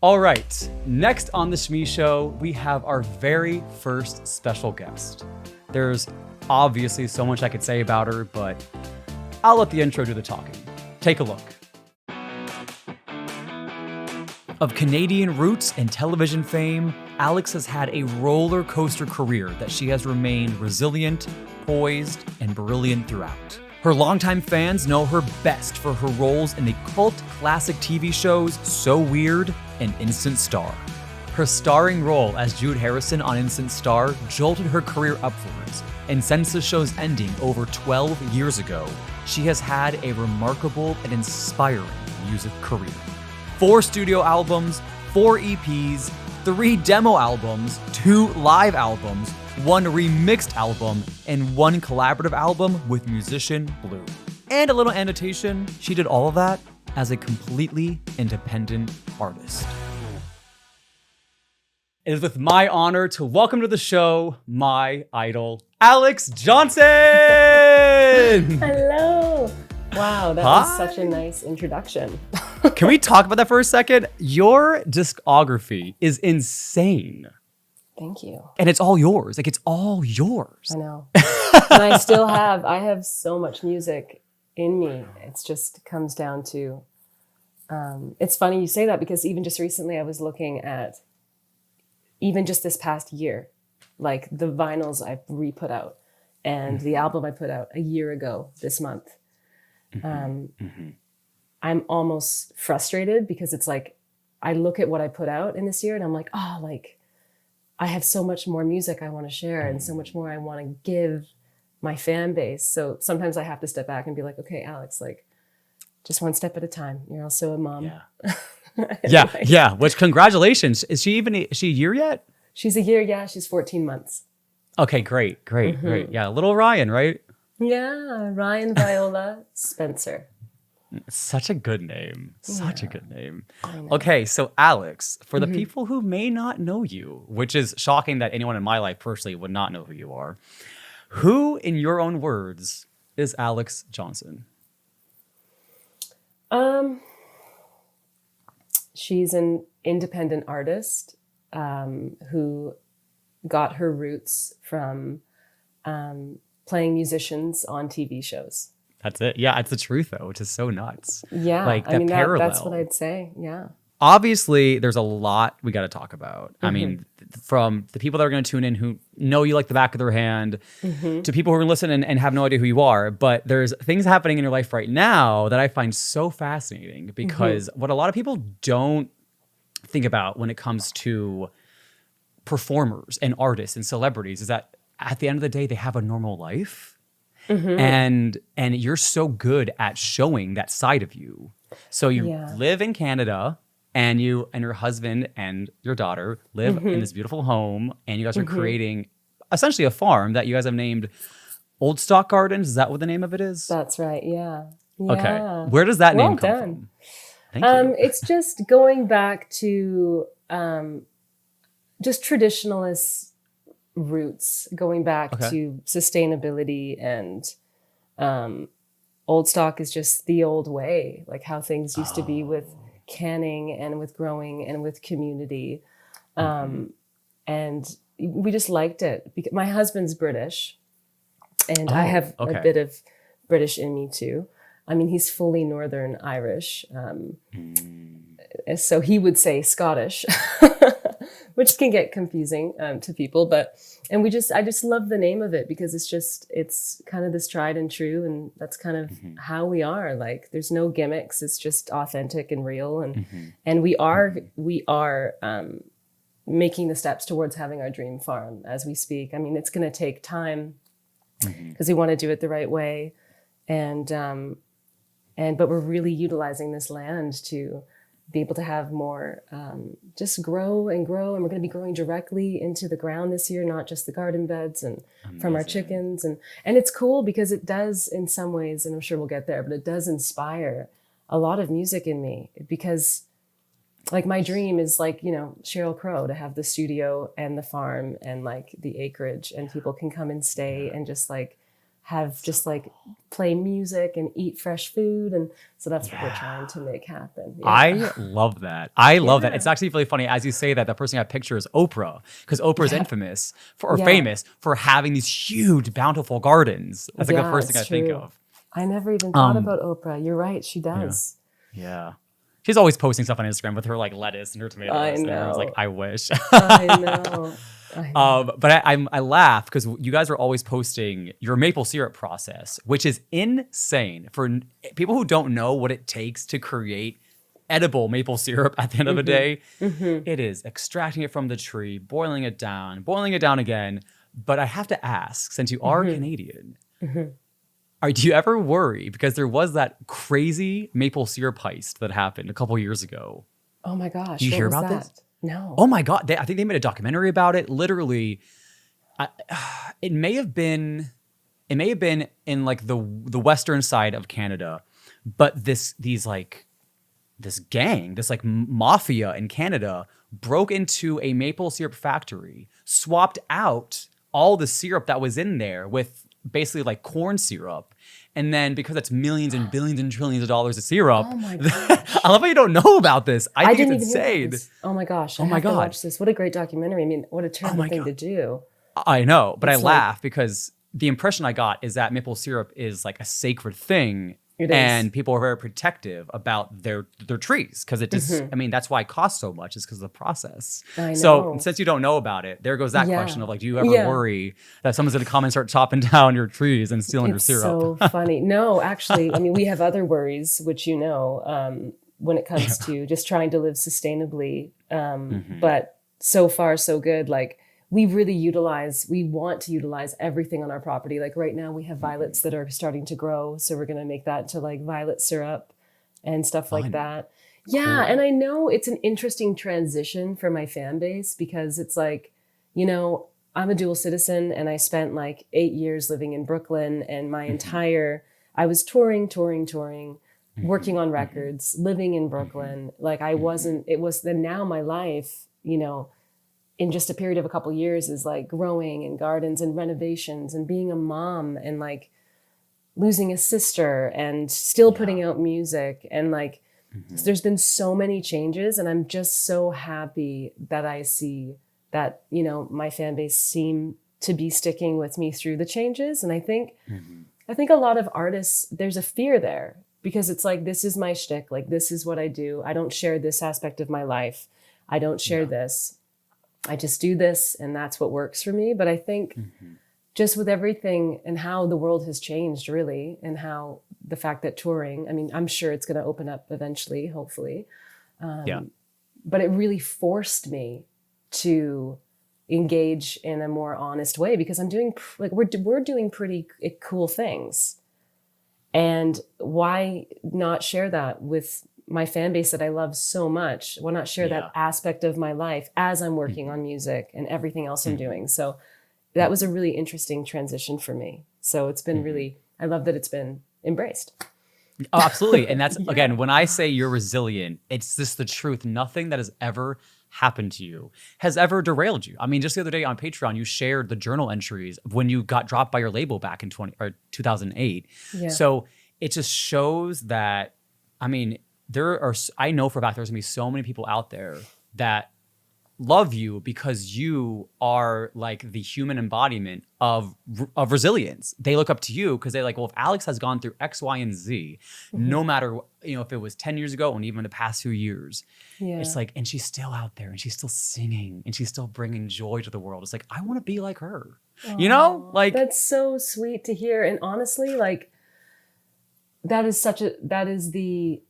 All right, next on the Shmee Show, we have our very first special guest. There's obviously so much I could say about her, but I'll let the intro do the talking. Take a look. Of Canadian roots and television fame, Alexz has had a roller coaster career that she has remained resilient, poised, and brilliant throughout. Her longtime fans know her best for her roles in the cult classic TV shows So Weird and Instant Star. Her starring role as Jude Harrison on Instant Star jolted her career upwards, and since the show's ending over 12 years ago, she has had a remarkable and inspiring music career. 4 studio albums, 4 EPs, 3 demo albums, 2 live albums, 1 remixed album, and 1 collaborative album with musician Blue. And a little annotation, she did all of that as a completely independent artist. It is with my honor to welcome to the show my idol, Alexz Johnson! Hello! Wow, that was such a nice introduction. Can we talk about that for a second? Your discography is insane. Thank you. And it's all yours. Like, it's all yours. I know. And I have so much music in me. It's just comes down to, it's funny you say that because even just recently I was looking at, even just this past year, like the vinyls I re-put out and the album I put out a year ago this month. I'm almost frustrated because it's like, I look at what I put out in this year and I'm like, oh, like I have so much more music I want to share and so much more I want to give my fan base. So sometimes I have to step back and be like, okay, Alexz, like just one step at a time. You're also a mom. Yeah. Yeah. Which congratulations. Is she a year yet? She's a year. Yeah. She's 14 months. Okay, great. Yeah. Little Ryan, right? Yeah. Ryan Viola Spencer. Such a good name. Such a good name. Okay, so Alexz, for the people who may not know you, which is shocking that anyone in my life personally would not know who you are, who, in your own words, is Alexz Johnson? She's an independent artist who got her roots from playing musicians on TV shows. That's it. Yeah, it's the truth though, which is so nuts. Yeah, like I mean, parallel. That's what I'd say. Yeah. Obviously, there's a lot we got to talk about. I mean, from the people that are going to tune in who know you like the back of their hand, to people who are listening and have no idea who you are. But there's things happening in your life right now that I find so fascinating because what a lot of people don't think about when it comes to performers and artists and celebrities is that at the end of the day, they have a normal life. And you're so good at showing that side of you. So you live in Canada and you and your husband and your daughter live in this beautiful home and you guys are creating essentially a farm that you guys have named Old Stock Gardens. Is that what the name of it is? That's right. Yeah. Okay. Where does that name come from? Thank you. It's just going back to just traditionalist roots, going back to sustainability and old stock is just the old way, like how things used to be with canning and with growing and with community. And we just liked it. Because my husband's British and I have a bit of British in me too. I mean, he's fully Northern Irish. So he would say Scottish. Which can get confusing to people, I just love the name of it because it's kind of this tried and true, and that's kind of how we are. Like, there's no gimmicks; it's just authentic and real, and we are making the steps towards having our dream farm as we speak. I mean, it's going to take time because we want to do it the right way, but we're really utilizing this land to be able to have more, just grow. And we're going to be growing directly into the ground this year, not just the garden beds and from our chickens. And it's cool because it does in some ways, and I'm sure we'll get there, but it does inspire a lot of music in me because like my dream is like, Sheryl Crow to have the studio and the farm and like the acreage and people can come and stay and just like have just like play music and eat fresh food. And so that's what we're trying to make happen. Yeah. I love that. I love that. It's actually really funny. As you say that, the person I picture is Oprah, because Oprah is infamous famous for having these huge, bountiful gardens. That's like the first thing I think of. I never even thought about Oprah. You're right. She does. Yeah. She's always posting stuff on Instagram with her like lettuce and her tomatoes. I know. And I was like, I wish. I know. But I laugh because you guys are always posting your maple syrup process, which is insane. For people who don't know what it takes to create edible maple syrup at the end of the day, it is extracting it from the tree, boiling it down again. But I have to ask, since you are Canadian, do you ever worry? Because there was that crazy maple syrup heist that happened a couple years ago. Oh my gosh. Did you hear about this? No. Oh my God. I think they made a documentary about it. Literally, it may have been in like the western side of Canada, but this gang, this like mafia in Canada broke into a maple syrup factory, swapped out all the syrup that was in there with basically like corn syrup. And then because it's millions and billions and trillions of dollars of syrup, oh my gosh. I love how you don't know about this. I think didn't it's even hear about insane. this. Oh my gosh. Oh my God. To watch this. What a great documentary. I mean, what a terrible thing to do. I know, but It's I laugh because the impression I got is that maple syrup is like a sacred thing. It is. And people are very protective about their trees because it just, I mean, that's why it costs so much is because of the process. I know. So since you don't know about it, there goes that question of like, do you ever worry that someone's going to come and start chopping down your trees and stealing your syrup? So funny. No, actually, I mean, we have other worries, which you know, when it comes to just trying to live sustainably. But so far, so good. Like we want to utilize everything on our property. Like right now we have violets that are starting to grow. So we're going to make that to like violet syrup and stuff like that. Yeah. Cool. And I know it's an interesting transition for my fan base because it's like, you know, I'm a dual citizen and I spent like 8 years living in Brooklyn and my I was touring, working on records, living in Brooklyn. Like now my life, you know, in just a period of a couple of years is like growing and gardens and renovations and being a mom and like losing a sister and still putting out music. And like, so there's been so many changes and I'm just so happy that I see that, you know, my fan base seem to be sticking with me through the changes. And I think a lot of artists, there's a fear there because it's like, this is my shtick. Like, this is what I do. I don't share this aspect of my life. I don't share this. I just do this and that's what works for me. But I think just with everything and how the world has changed really and how the fact that touring, I mean, I'm sure it's going to open up eventually, hopefully. But it really forced me to engage in a more honest way because I'm doing like, we're doing pretty cool things. And why not share that with my fan base that I love so much? Why not share that aspect of my life as I'm working on music and everything else I'm doing? So that was a really interesting transition for me. So it's been really, I love that it's been embraced. Oh, absolutely. And that's, again, when I say you're resilient, it's just the truth. Nothing that has ever happened to you has ever derailed you. I mean, just the other day on Patreon, you shared the journal entries of when you got dropped by your label back in 2008. Yeah. So it just shows that, I mean, I know for a fact there's gonna be so many people out there that love you because you are like the human embodiment of resilience. They look up to you because they're like, well, if Alexz has gone through X, Y, and Z, no matter, you know, if it was 10 years ago and even the past few years, it's like, and she's still out there and she's still singing and she's still bringing joy to the world. It's like, I want to be like her, you know, like that's so sweet to hear. And honestly, like that is the,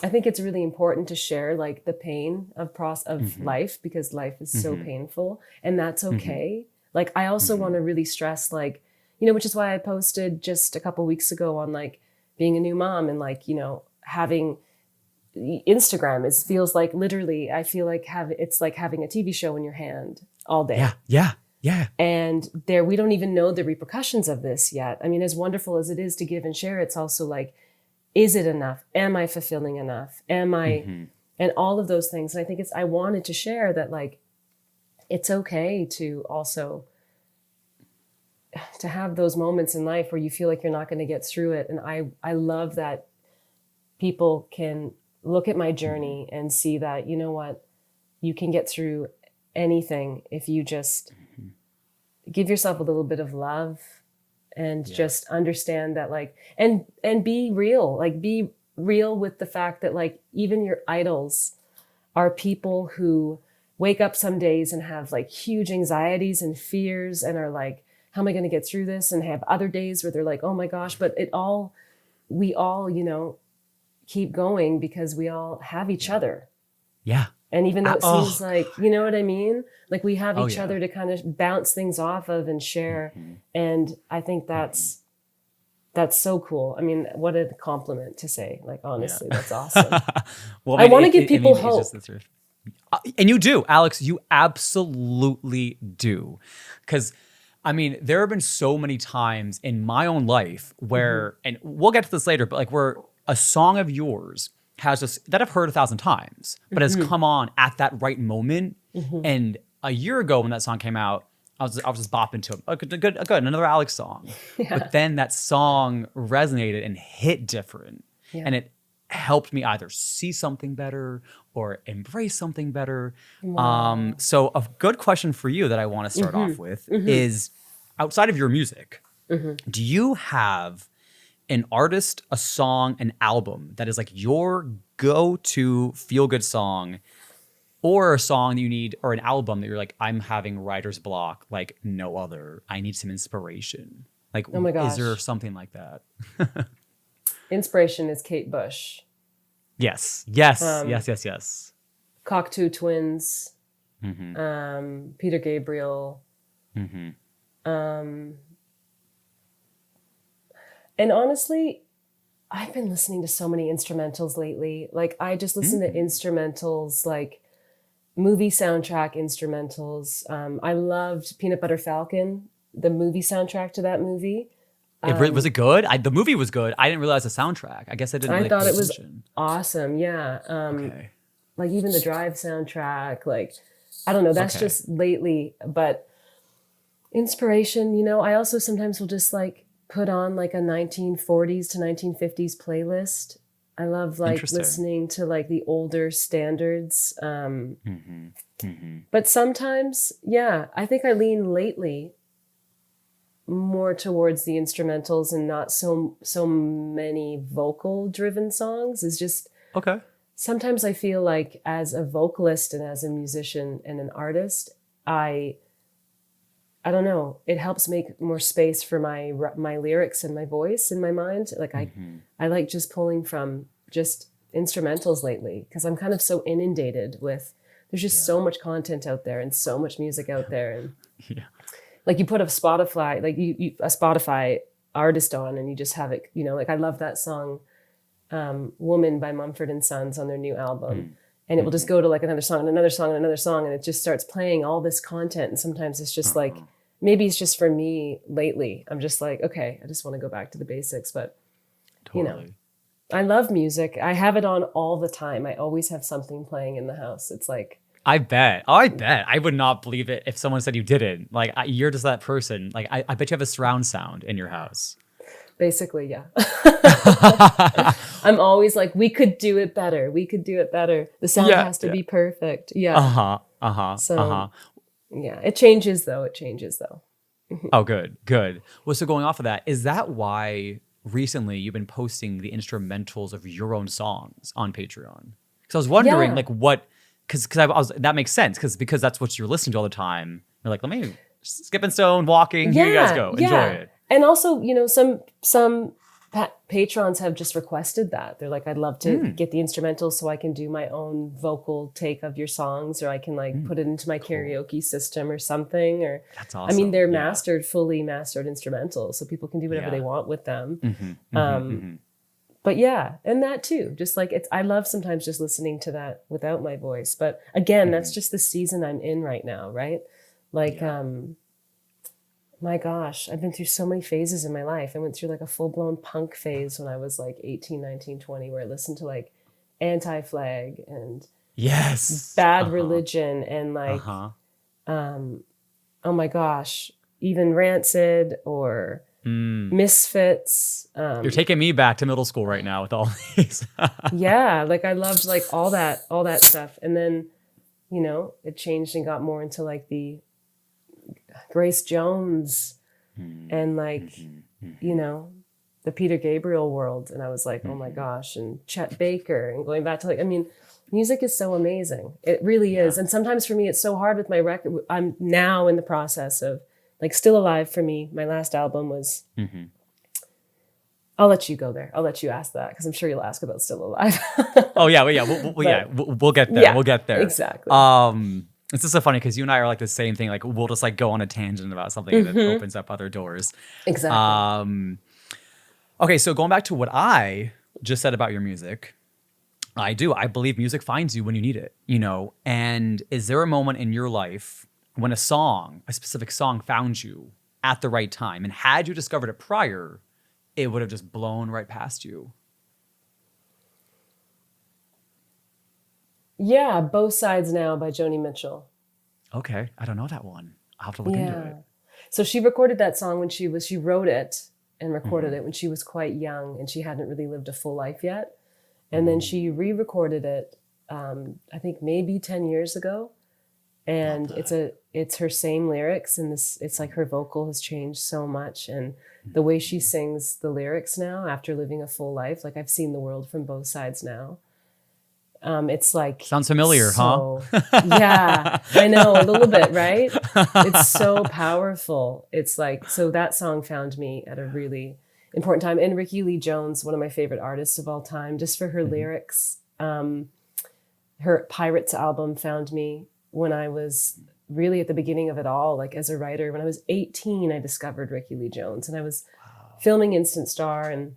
I think it's really important to share like the pain of life because life is so painful and that's okay. Like I also want to really stress like, you know, which is why I posted just a couple weeks ago on like being a new mom and like, you know, having Instagram feels like literally, I feel like it's like having a TV show in your hand all day. Yeah. And we don't even know the repercussions of this yet. I mean, as wonderful as it is to give and share, it's also like, is it enough? Am I fulfilling enough? Am I, and all of those things. And I think I wanted to share that like, it's okay to also to have those moments in life where you feel like you're not going to get through it. And I love that people can look at my journey and see that, you know what, you can get through anything if you just give yourself a little bit of love and just understand that, like, and be real, like be real with the fact that, like, even your idols are people who wake up some days and have like huge anxieties and fears and are like, how am I going to get through this? And have other days where they're like, oh my gosh, but we all, you know, keep going because we all have each other. Yeah. And even though it seems like, you know what I mean? Like we have each other to kind of bounce things off of and share. And I think that's so cool. I mean, what a compliment to say, like, honestly, that's awesome. Well, I want to give people hope. And you do, Alexz, you absolutely do. Because I mean, there have been so many times in my own life where, and we'll get to this later, but like where a song of yours has just, that I've heard 1,000 times, but has come on at that right moment. And a year ago when that song came out, I was just bopping to it. Good, another Alexz song. Yeah. But then that song resonated and hit different. Yeah. And it helped me either see something better or embrace something better. Wow. So a good question for you that I want to start off with is, outside of your music, do you have an artist, a song, an album that is like your go-to feel-good song, or a song that you need, or an album that you're like, I'm having writer's block like no other. I need some inspiration. Like, oh my gosh, is there something like that? Inspiration is Kate Bush. Yes. Cocteau Twins. Peter Gabriel. And honestly, I've been listening to so many instrumentals lately. Like, I just listen to instrumentals, like movie soundtrack instrumentals. I loved Peanut Butter Falcon, the movie soundtrack to that movie. Was it good? The movie was good. I didn't realize the soundtrack. I guess I didn't. I thought it was awesome. Yeah. Like even the Drive soundtrack. Like, I don't know. That's just lately. But inspiration, you know, I also sometimes will just like put on like a 1940s to 1950s playlist. I love like listening to like the older standards. But sometimes, yeah, I think I lean lately more towards the instrumentals and not so many vocal driven songs. Is just sometimes I feel like as a vocalist and as a musician and an artist, I don't know, it helps make more space for my lyrics and my voice in my mind. Like I like just pulling from just instrumentals lately because I'm kind of so inundated with, there's just so much content out there and so much music out there. And like you put a Spotify, like you a Spotify artist on and you just have it, you know, like I love that song, Woman by Mumford and Sons on their new album. And it will just go to like another song and another song and another song. And it just starts playing all this content. And sometimes it's just like, maybe it's just for me lately. I'm just like, okay, I just want to go back to the basics. But, you know, I love music. I have it on all the time. I always have something playing in the house. It's like, I bet. I would not believe it if someone said you didn't. Like, you're just that person. Like, I bet you have a surround sound in your house. Basically, yeah. I'm always like, we could do it better. We could do it better. The sound has to be perfect. Yeah. Yeah, it changes though. Oh, good. Well, so going off of that, is that why recently you've been posting the instrumentals of your own songs on Patreon? Because I was wondering, like, what, because that makes sense, because that's what you're listening to all the time. You're like, let me skipping stone, walking. Here you guys go. Enjoy it. And also, you know, some patrons have just requested that. They're like, I'd love to get the instrumentals so I can do my own vocal take of your songs, or I can like put it into my karaoke system or something. Or that's awesome. I mean, they're fully mastered instrumentals, so people can do whatever they want with them. But yeah, and that too, just like I love sometimes just listening to that without my voice. But again, that's just the season I'm in right now, right? Like, my gosh, I've been through so many phases in my life. I went through like a full-blown punk phase when I was like 18, 19, 20, where I listened to like Anti-Flag and Bad Religion and like, oh my gosh, even Rancid or Misfits. You're taking me back to middle school right now with all these. Yeah, like I loved like all that stuff. And then, you know, it changed and got more into like the Grace Jones and like, you know, the Peter Gabriel world. And I was like, oh my gosh, and Chet Baker, and going back to like, I mean, music is so amazing. It really is. And sometimes for me, it's so hard with my record. I'm now in the process of like Still Alive for me. My last album was, I'll let you go there. I'll let you ask that because I'm sure you'll ask about Still Alive. Oh yeah, well, yeah, we'll get there. Yeah, we'll get there. exactly. It's just so funny because you and I are like the same thing. Like we'll just like go on a tangent about something and it opens up other doors. Exactly. Okay, so going back to what I just said about your music, I believe music finds you when you need it, you know. And is there a moment in your life when a specific song found you at the right time? And had you discovered it prior, it would have just blown right past you? Yeah, Both Sides Now by Joni Mitchell. Okay, I don't know that one. I'll have to look into it. So she recorded that song when she wrote it and recorded it when she was quite young and she hadn't really lived a full life yet. And then she re-recorded it, I think maybe 10 years ago. And it's her same lyrics, and it's like her vocal has changed so much, and the way she sings the lyrics now after living a full life, like I've seen the world from both sides now. It's like sounds familiar, huh? Yeah, I know, a little bit, right? It's so powerful. It's like, so that song found me at a really important time. And Rickie Lee Jones, one of my favorite artists of all time, just for her lyrics. Her Pirates album found me when I was really at the beginning of it all, like as a writer. When I was 18, I discovered Rickie Lee Jones, and I was filming Instant Star, and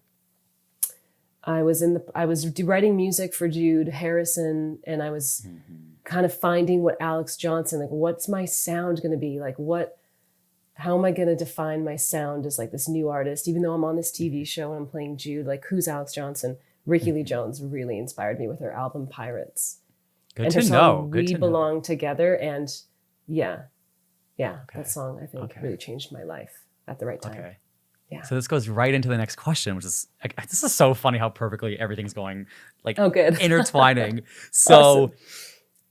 I was writing music for Jude Harrison, and I was kind of finding what Alexz Johnson, like what's my sound going to be? Like how am I going to define my sound as like this new artist? Even though I'm on this TV show and I'm playing Jude, like who's Alexz Johnson? Rickie Lee Jones really inspired me with her album Pirates. Good to know. We Belong Together. And yeah, that song I think really changed my life at the right time. Okay. Yeah. So this goes right into the next question, which is, this is so funny how perfectly everything's going, like good. intertwining. So, awesome.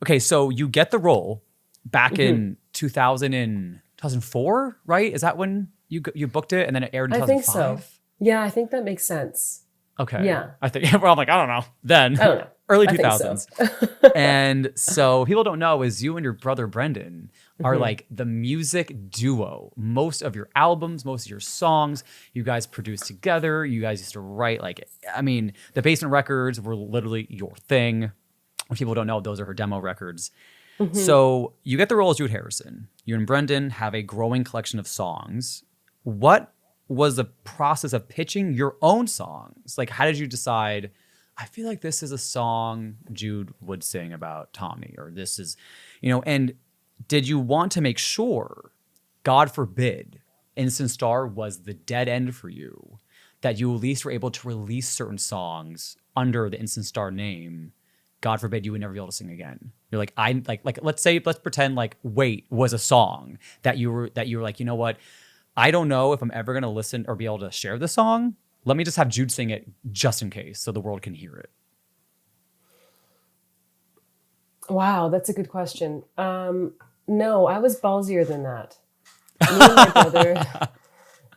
Okay, so you get the role back in 2004, right? Is that when you booked it, and then it aired in 2005? I think so. Yeah, I think that makes sense. Okay. Yeah. I think, well, I'm like, I don't know. Then. I don't know. Early I 2000s. So. And so people don't know is you and your brother Brendan are like the music duo. Most of your albums, most of your songs, you guys produce together. You guys used to write the Basement Records were literally your thing. If people don't know, those are her demo records. So you get the role as Jude Harrison. You and Brendan have a growing collection of songs. What was the process of pitching your own songs? Like, how did you decide, I feel like this is a song Jude would sing about Tommy, or this is, and did you want to make sure, God forbid, Instant Star was the dead end for you, that you at least were able to release certain songs under the Instant Star name? God forbid you would never be able to sing again. You're like, let's pretend like Wait was a song that you were like, you know what? I don't know if I'm ever going to listen or be able to share the song. Let me just have Jude sing it just in case so the world can hear it. Wow, that's a good question. No, I was ballsier than that.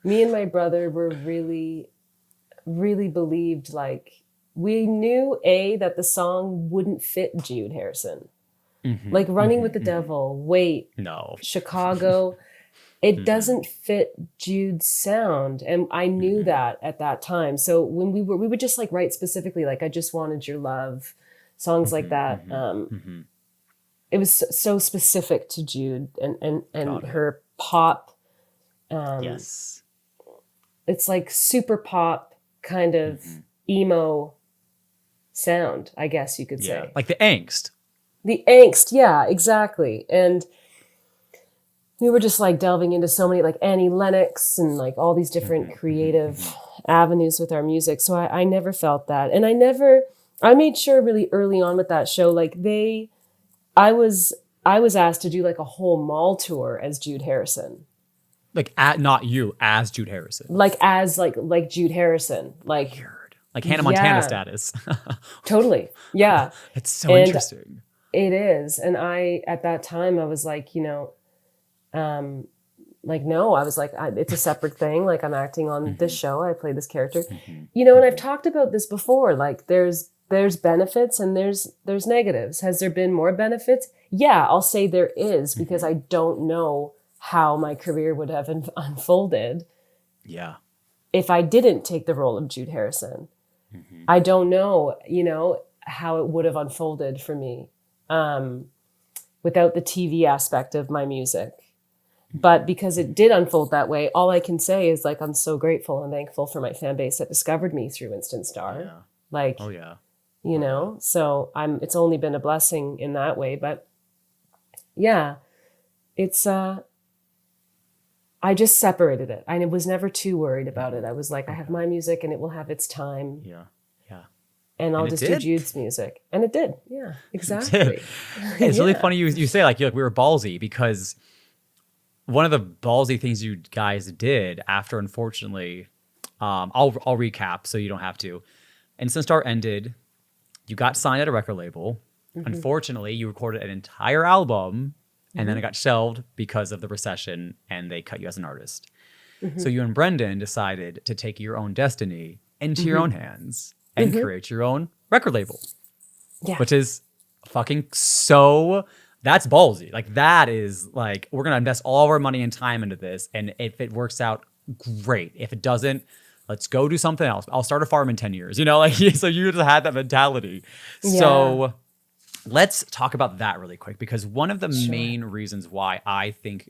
Me and my brother were really, really believed, like, we knew that the song wouldn't fit Jude Harrison. Like Running with the Devil, Wait, no, Chicago. It doesn't fit Jude's sound. And I knew that at that time. So when we would just like write specifically, like I Just Wanted Your Love, songs like that. It was so specific to Jude and her pop. Yes. It's like super pop kind of emo sound, I guess you could say. Like the angst. The angst, yeah, exactly. And we were just like delving into so many, like Annie Lennox and like all these different creative avenues with our music. So I never felt that. And I made sure really early on with that show, like I was asked to do like a whole mall tour as Jude Harrison. Like not you as Jude Harrison. Like as like Jude Harrison. Like Weird. Like Hannah Montana status. Totally. Yeah. It's so interesting. It is. And at that time, I was like, like, no, I was like, it's a separate thing. Like I'm acting on this show. I play this character, and I've talked about this before. Like there's benefits and there's negatives. Has there been more benefits? Yeah, I'll say there is, because I don't know how my career would have unfolded. Yeah. If I didn't take the role of Jude Harrison, I don't know, how it would have unfolded for me without the TV aspect of my music. But because it did unfold that way, all I can say is like, I'm so grateful and thankful for my fan base that discovered me through Instant Star. Yeah. Like, oh yeah. So it's only been a blessing in that way. But yeah, it's, I just separated it. I was never too worried about it. I was like, I have my music and it will have its time. Yeah. Yeah. And I'll just do Jude's music. And it did. Yeah, exactly. It's really funny you say like we were ballsy, because one of the ballsy things you guys did after, unfortunately, I'll recap so you don't have to. Instant Star ended. You got signed at a record label. Unfortunately, you recorded an entire album, and then it got shelved because of the recession, and they cut you as an artist. So you and Brendan decided to take your own destiny into your own hands and create your own record label. Yeah. Which is fucking so... That's ballsy. Like that is like, we're going to invest all of our money and time into this. And if it works out, great. If it doesn't, let's go do something else. I'll start a farm in 10 years, like, so you just had that mentality. Yeah. So let's talk about that really quick, because one of the main reasons why I think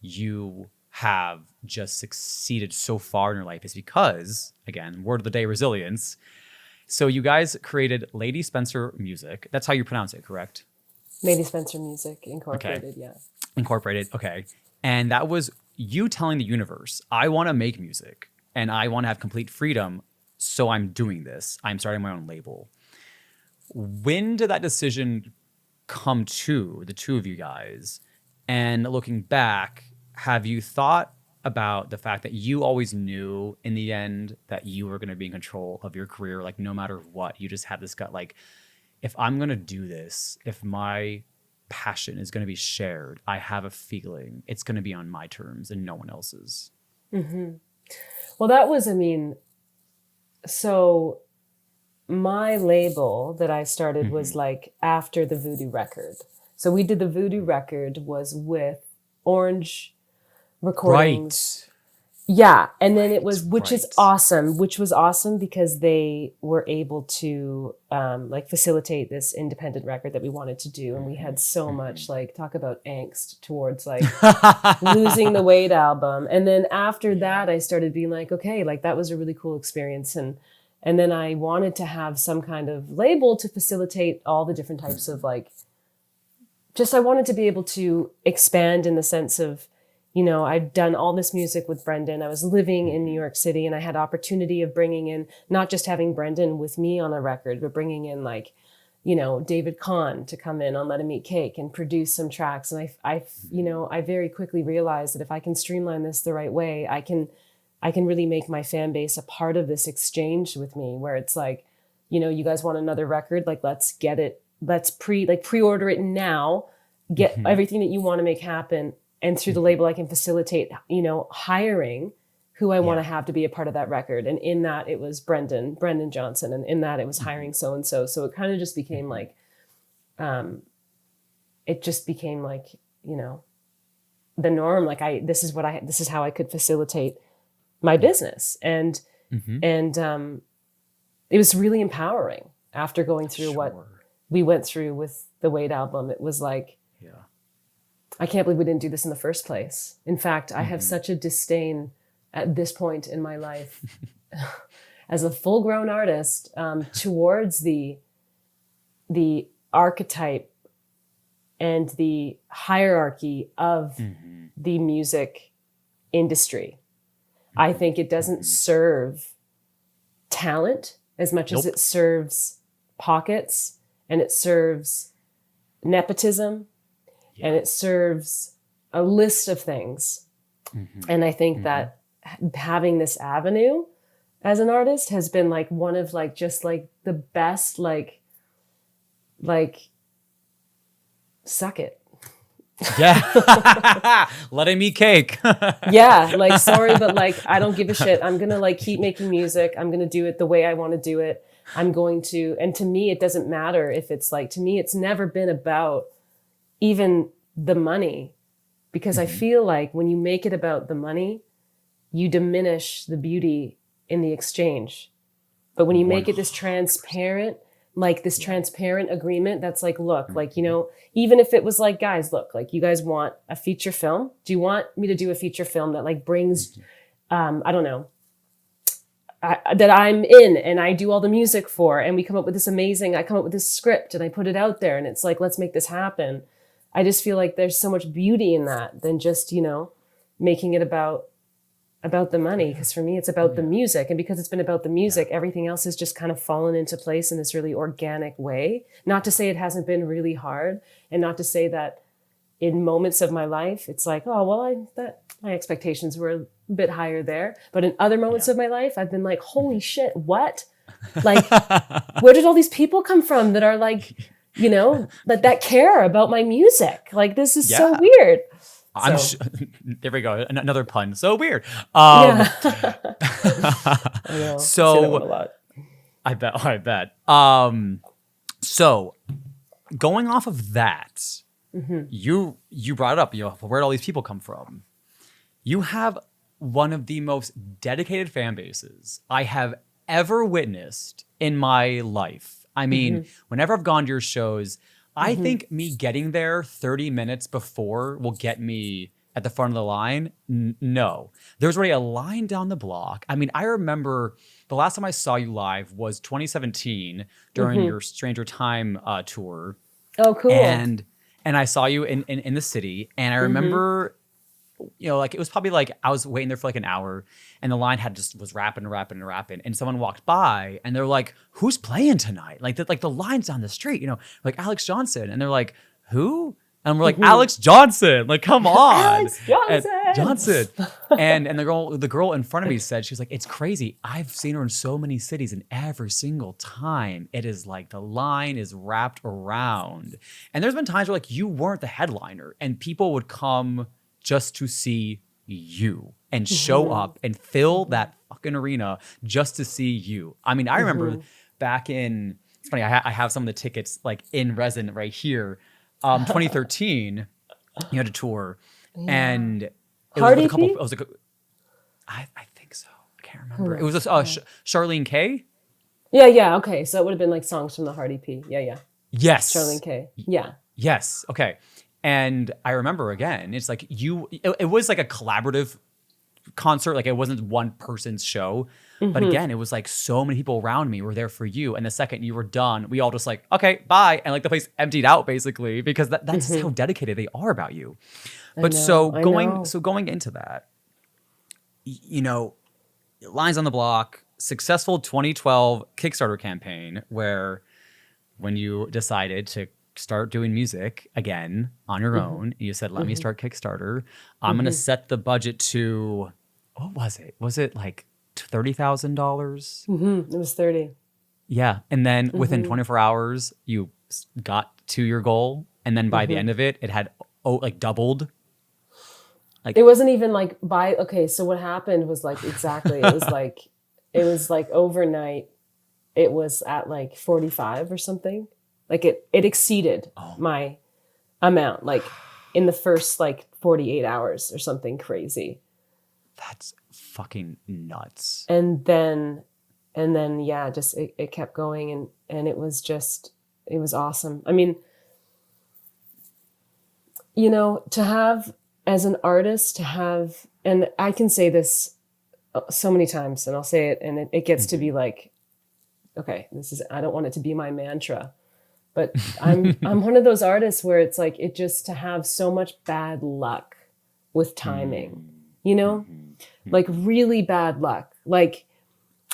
you have just succeeded so far in your life is because, again, word of the day, resilience. So you guys created Lady Spencer Music. That's how you pronounce it, correct? Lady Spencer Music Incorporated, okay. Yeah. Incorporated, okay. And that was you telling the universe, I want to make music and I want to have complete freedom, so I'm doing this. I'm starting my own label. When did that decision come to, the two of you guys? And looking back, have you thought about the fact that you always knew in the end that you were going to be in control of your career? Like no matter what, you just had this gut, like, if I'm going to do this, if my passion is going to be shared, I have a feeling it's going to be on my terms and no one else's. Well, that was, so my label that I started was like after the Voodoo record. So we did the Voodoo record was with Orange Recordings. Right. Yeah. And then it was, which was awesome because they were able to like facilitate this independent record that we wanted to do. And we had so much like, talk about angst towards like losing the Wade album. And then after that, I started being like, okay, like that was a really cool experience. And then I wanted to have some kind of label to facilitate all the different types of like, I wanted to be able to expand in the sense of, I'd done all this music with Brendan. I was living in New York City and I had opportunity of bringing in, not just having Brendan with me on a record, but bringing in like, David Kahn to come in on Let 'Em Eat Cake and produce some tracks. And I very quickly realized that if I can streamline this the right way, I can really make my fan base a part of this exchange with me, where it's like, you guys want another record? Like, let's get it. Let's pre-order it now, get everything that you want to make happen. And through the label, I can facilitate, hiring who I want to have to be a part of that record. And in that, it was Brendan Johnson. And in that, it was hiring so-and-so. So it kind of just became like, the norm. Like this is how I could facilitate my business. And it was really empowering after going through what we went through with the Wade album. It was like, I can't believe we didn't do this in the first place. In fact, I have such a disdain at this point in my life as a full-grown artist towards the archetype and the hierarchy of the music industry. I think it doesn't serve talent as much as it serves pockets, and it serves nepotism. And it serves a list of things. And I think that having this avenue as an artist has been like one of like just like the best like suck it. Yeah. Let him eat cake. Yeah, like sorry, but like I don't give a shit. I'm gonna like keep making music. I'm gonna do it the way I want to do it. I'm going to, and to me, it doesn't matter if it's like, to me, it's never been about even the money, because I feel like when you make it about the money, you diminish the beauty in the exchange. But when you make it this transparent, like this transparent agreement, that's like, look, like, you know, even if it was like, guys, look, like you guys want a feature film. Do you want me to do a feature film that like brings, I don't know, that I'm in and I do all the music for, and we come up with this amazing, I come up with this script and I put it out there and it's like, let's make this happen. I just feel like there's so much beauty in that than just, you know, making it about the money. Because for me, it's about the music. And because it's been about the music, everything else has just kind of fallen into place in this really organic way. Not to say it hasn't been really hard, and not to say that in moments of my life, it's like, oh, well, my expectations were a bit higher there. But in other moments of my life, I've been like, holy shit, what? Like, where did all these people come from that are like, you know, that care about my music? Like, this is so weird. There we go. Another pun. So weird. I know. So I say that one a lot. I bet. So going off of that, you brought it up, you know, where'd all these people come from? You have one of the most dedicated fan bases I have ever witnessed in my life. I mean, whenever I've gone to your shows, I think me getting there 30 minutes before will get me at the front of the line. No. There's already a line down the block. I mean, I remember the last time I saw you live was 2017 during your Stranger Time tour. Oh, cool. And I saw you in the city, and I remember, you know, like it was probably like I was waiting there for like an hour, and the line was rapping, and someone walked by, and they're like, "Who's playing tonight?" Like the line's down the street, you know, like Alexz Johnson, and they're like, "Who?" And we're like, Alexz Johnson, like, come on. Alexz Johnson. And the girl in front of me said, she was like, it's crazy. I've seen her in so many cities, and every single time it is like the line is wrapped around. And there's been times where like you weren't the headliner and people would come just to see you and show up and fill that fucking arena just to see you. I mean, I remember back in, it's funny, I have some of the tickets like in resin right here. 2013, you had a tour, and it was with a couple. It was like, I think so. I can't remember. It was Charlene K. Yeah. Okay, so it would have been like songs from the Hardy P. Yeah. Yes. Charlene K. Yeah. Yes. Okay. And I remember again, it's like it was like a collaborative concert. Like it wasn't one person's show. But again, it was like so many people around me were there for you. And the second you were done, we all just like, okay, bye. And like the place emptied out basically, because that's just how dedicated they are about you. But going into that, you know, Lines on the Block, successful 2012 Kickstarter campaign where when you decided to start doing music again on your own, you said, let me start Kickstarter. I'm going to set the budget to, what was it? Was it like $30,000? It was 30. Yeah. And then within 24 hours, you got to your goal. And then by the end of it, it had like doubled. Like it wasn't even like so what happened was like, exactly. It was like overnight. It was at like 45 or something. Like it exceeded my amount, like in the first like 48 hours or something crazy. That's fucking nuts. And then yeah, just it kept going, and it was awesome. I mean, you know, to have as an artist and I can say this so many times and I'll say it and it gets to be like, okay, I don't want it to be my mantra, but I'm one of those artists where it's like to have so much bad luck with timing, you know? Like really bad luck. Like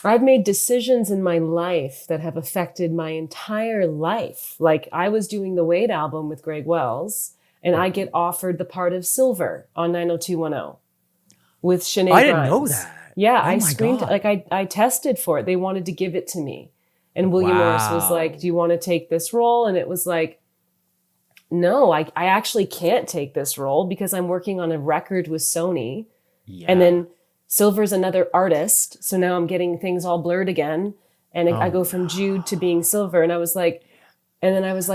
I've made decisions in my life that have affected my entire life. Like I was doing the Wade album with Greg Wells, and I get offered the part of Silver on 90210. with Shmee. I didn't know that. Yeah, Oh I my screened, God. like I tested for it. They wanted to give it to me. And William Morris was like, do you want to take this role? And it was like, no, I actually can't take this role because I'm working on a record with Sony. Yeah. And then Silver's another artist. So now I'm getting things all blurred again. And I go from Jude to being Silver. And I was like,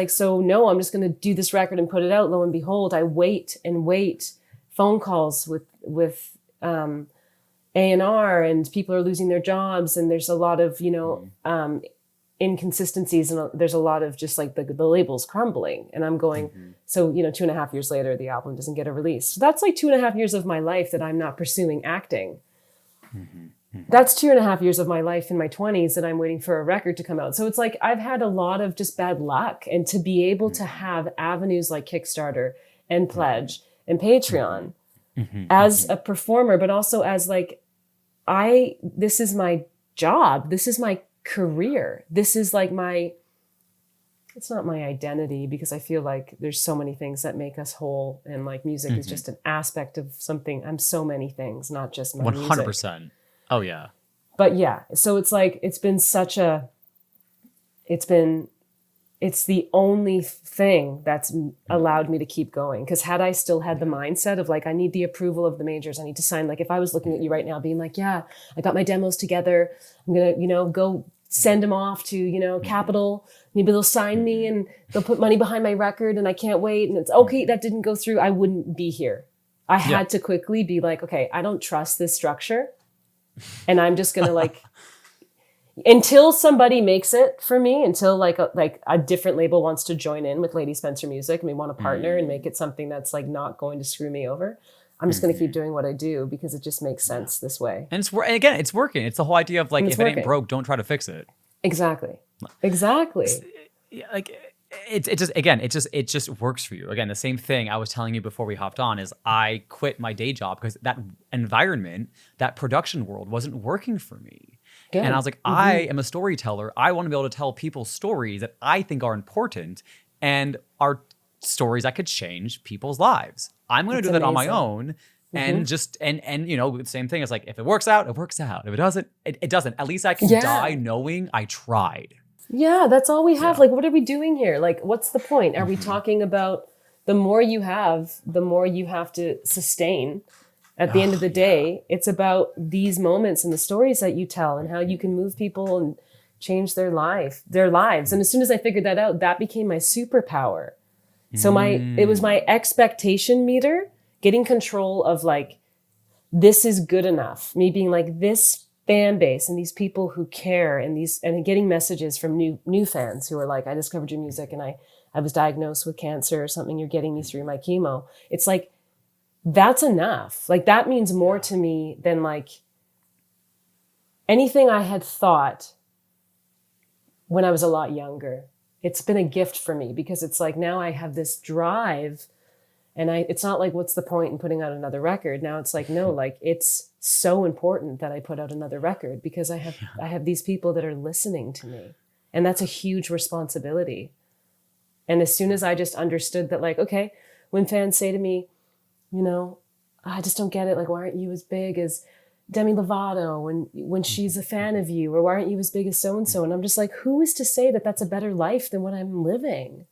so no, I'm just going to do this record and put it out. Lo and behold, I wait and wait. Phone calls with A&R, and people are losing their jobs. And there's a lot of, inconsistencies, and there's a lot of just like the labels crumbling. And I'm going, so 2.5 years later, the album doesn't get a release. So that's like 2.5 years of my life that I'm not pursuing acting. That's 2.5 years of my life in my 20s that I'm waiting for a record to come out. So it's like I've had a lot of just bad luck, and to be able to have avenues like Kickstarter and Pledge and Patreon as a performer, but also as like, this is my job. This is my career. This is like it's not my identity, because I feel like there's so many things that make us whole, and like music is just an aspect of something. I'm so many things, not just my 100%. music. Oh yeah. But yeah, so it's like, it's the only thing that's allowed me to keep going. Because had I still had the mindset of like, I need the approval of the majors, I need to sign, like if I was looking at you right now being like, yeah, I got my demos together, I'm gonna, go send them off to, Capitol, maybe they'll sign me and they'll put money behind my record and I can't wait, and it's okay, that didn't go through, I wouldn't be here. I had to quickly be like, okay, I don't trust this structure, and I'm just gonna like, until somebody makes it for me, until like a different label wants to join in with Lady Spencer Music and we want to partner and make it something that's like not going to screw me over, I'm just going to keep doing what I do because it just makes sense this way. And it's working. It's the whole idea of like, if it ain't broke, don't try to fix it. Exactly. Like it just works for you. Again, the same thing I was telling you before we hopped on is I quit my day job because that environment, that production world wasn't working for me. Good. And I was like, I am a storyteller. I want to be able to tell people stories that I think are important and are stories that could change people's lives. I'm going to do that on my own. And just, and the same thing is like, if it works out, it works out. If it doesn't, it doesn't. At least I can die knowing I tried. Yeah, that's all we have. Like, what are we doing here? Like, what's the point? Are we talking about the more you have, the more you have to sustain? At the end of the day, it's about these moments and the stories that you tell and how you can move people and change their lives. And as soon as I figured that out, that became my superpower. So it was my expectation meter, getting control of like, this is good enough. Me being like, this fan base and these people who care, and getting messages from new fans who are like, I discovered your music and I was diagnosed with cancer or something. You're getting me through my chemo. It's like, that's enough. Like, that means more to me than like anything I had thought when I was a lot younger. It's been a gift for me because it's like, now I have this drive, and it's not like, what's the point in putting out another record? Now it's like, no, like, it's so important that I put out another record because I have these people that are listening to me, and that's a huge responsibility. And as soon as I just understood that, like, okay, when fans say to me, I just don't get it. Like, why aren't you as big as Demi Lovato when she's a fan of you? Or why aren't you as big as so-and-so? And I'm just like, who is to say that that's a better life than what I'm living?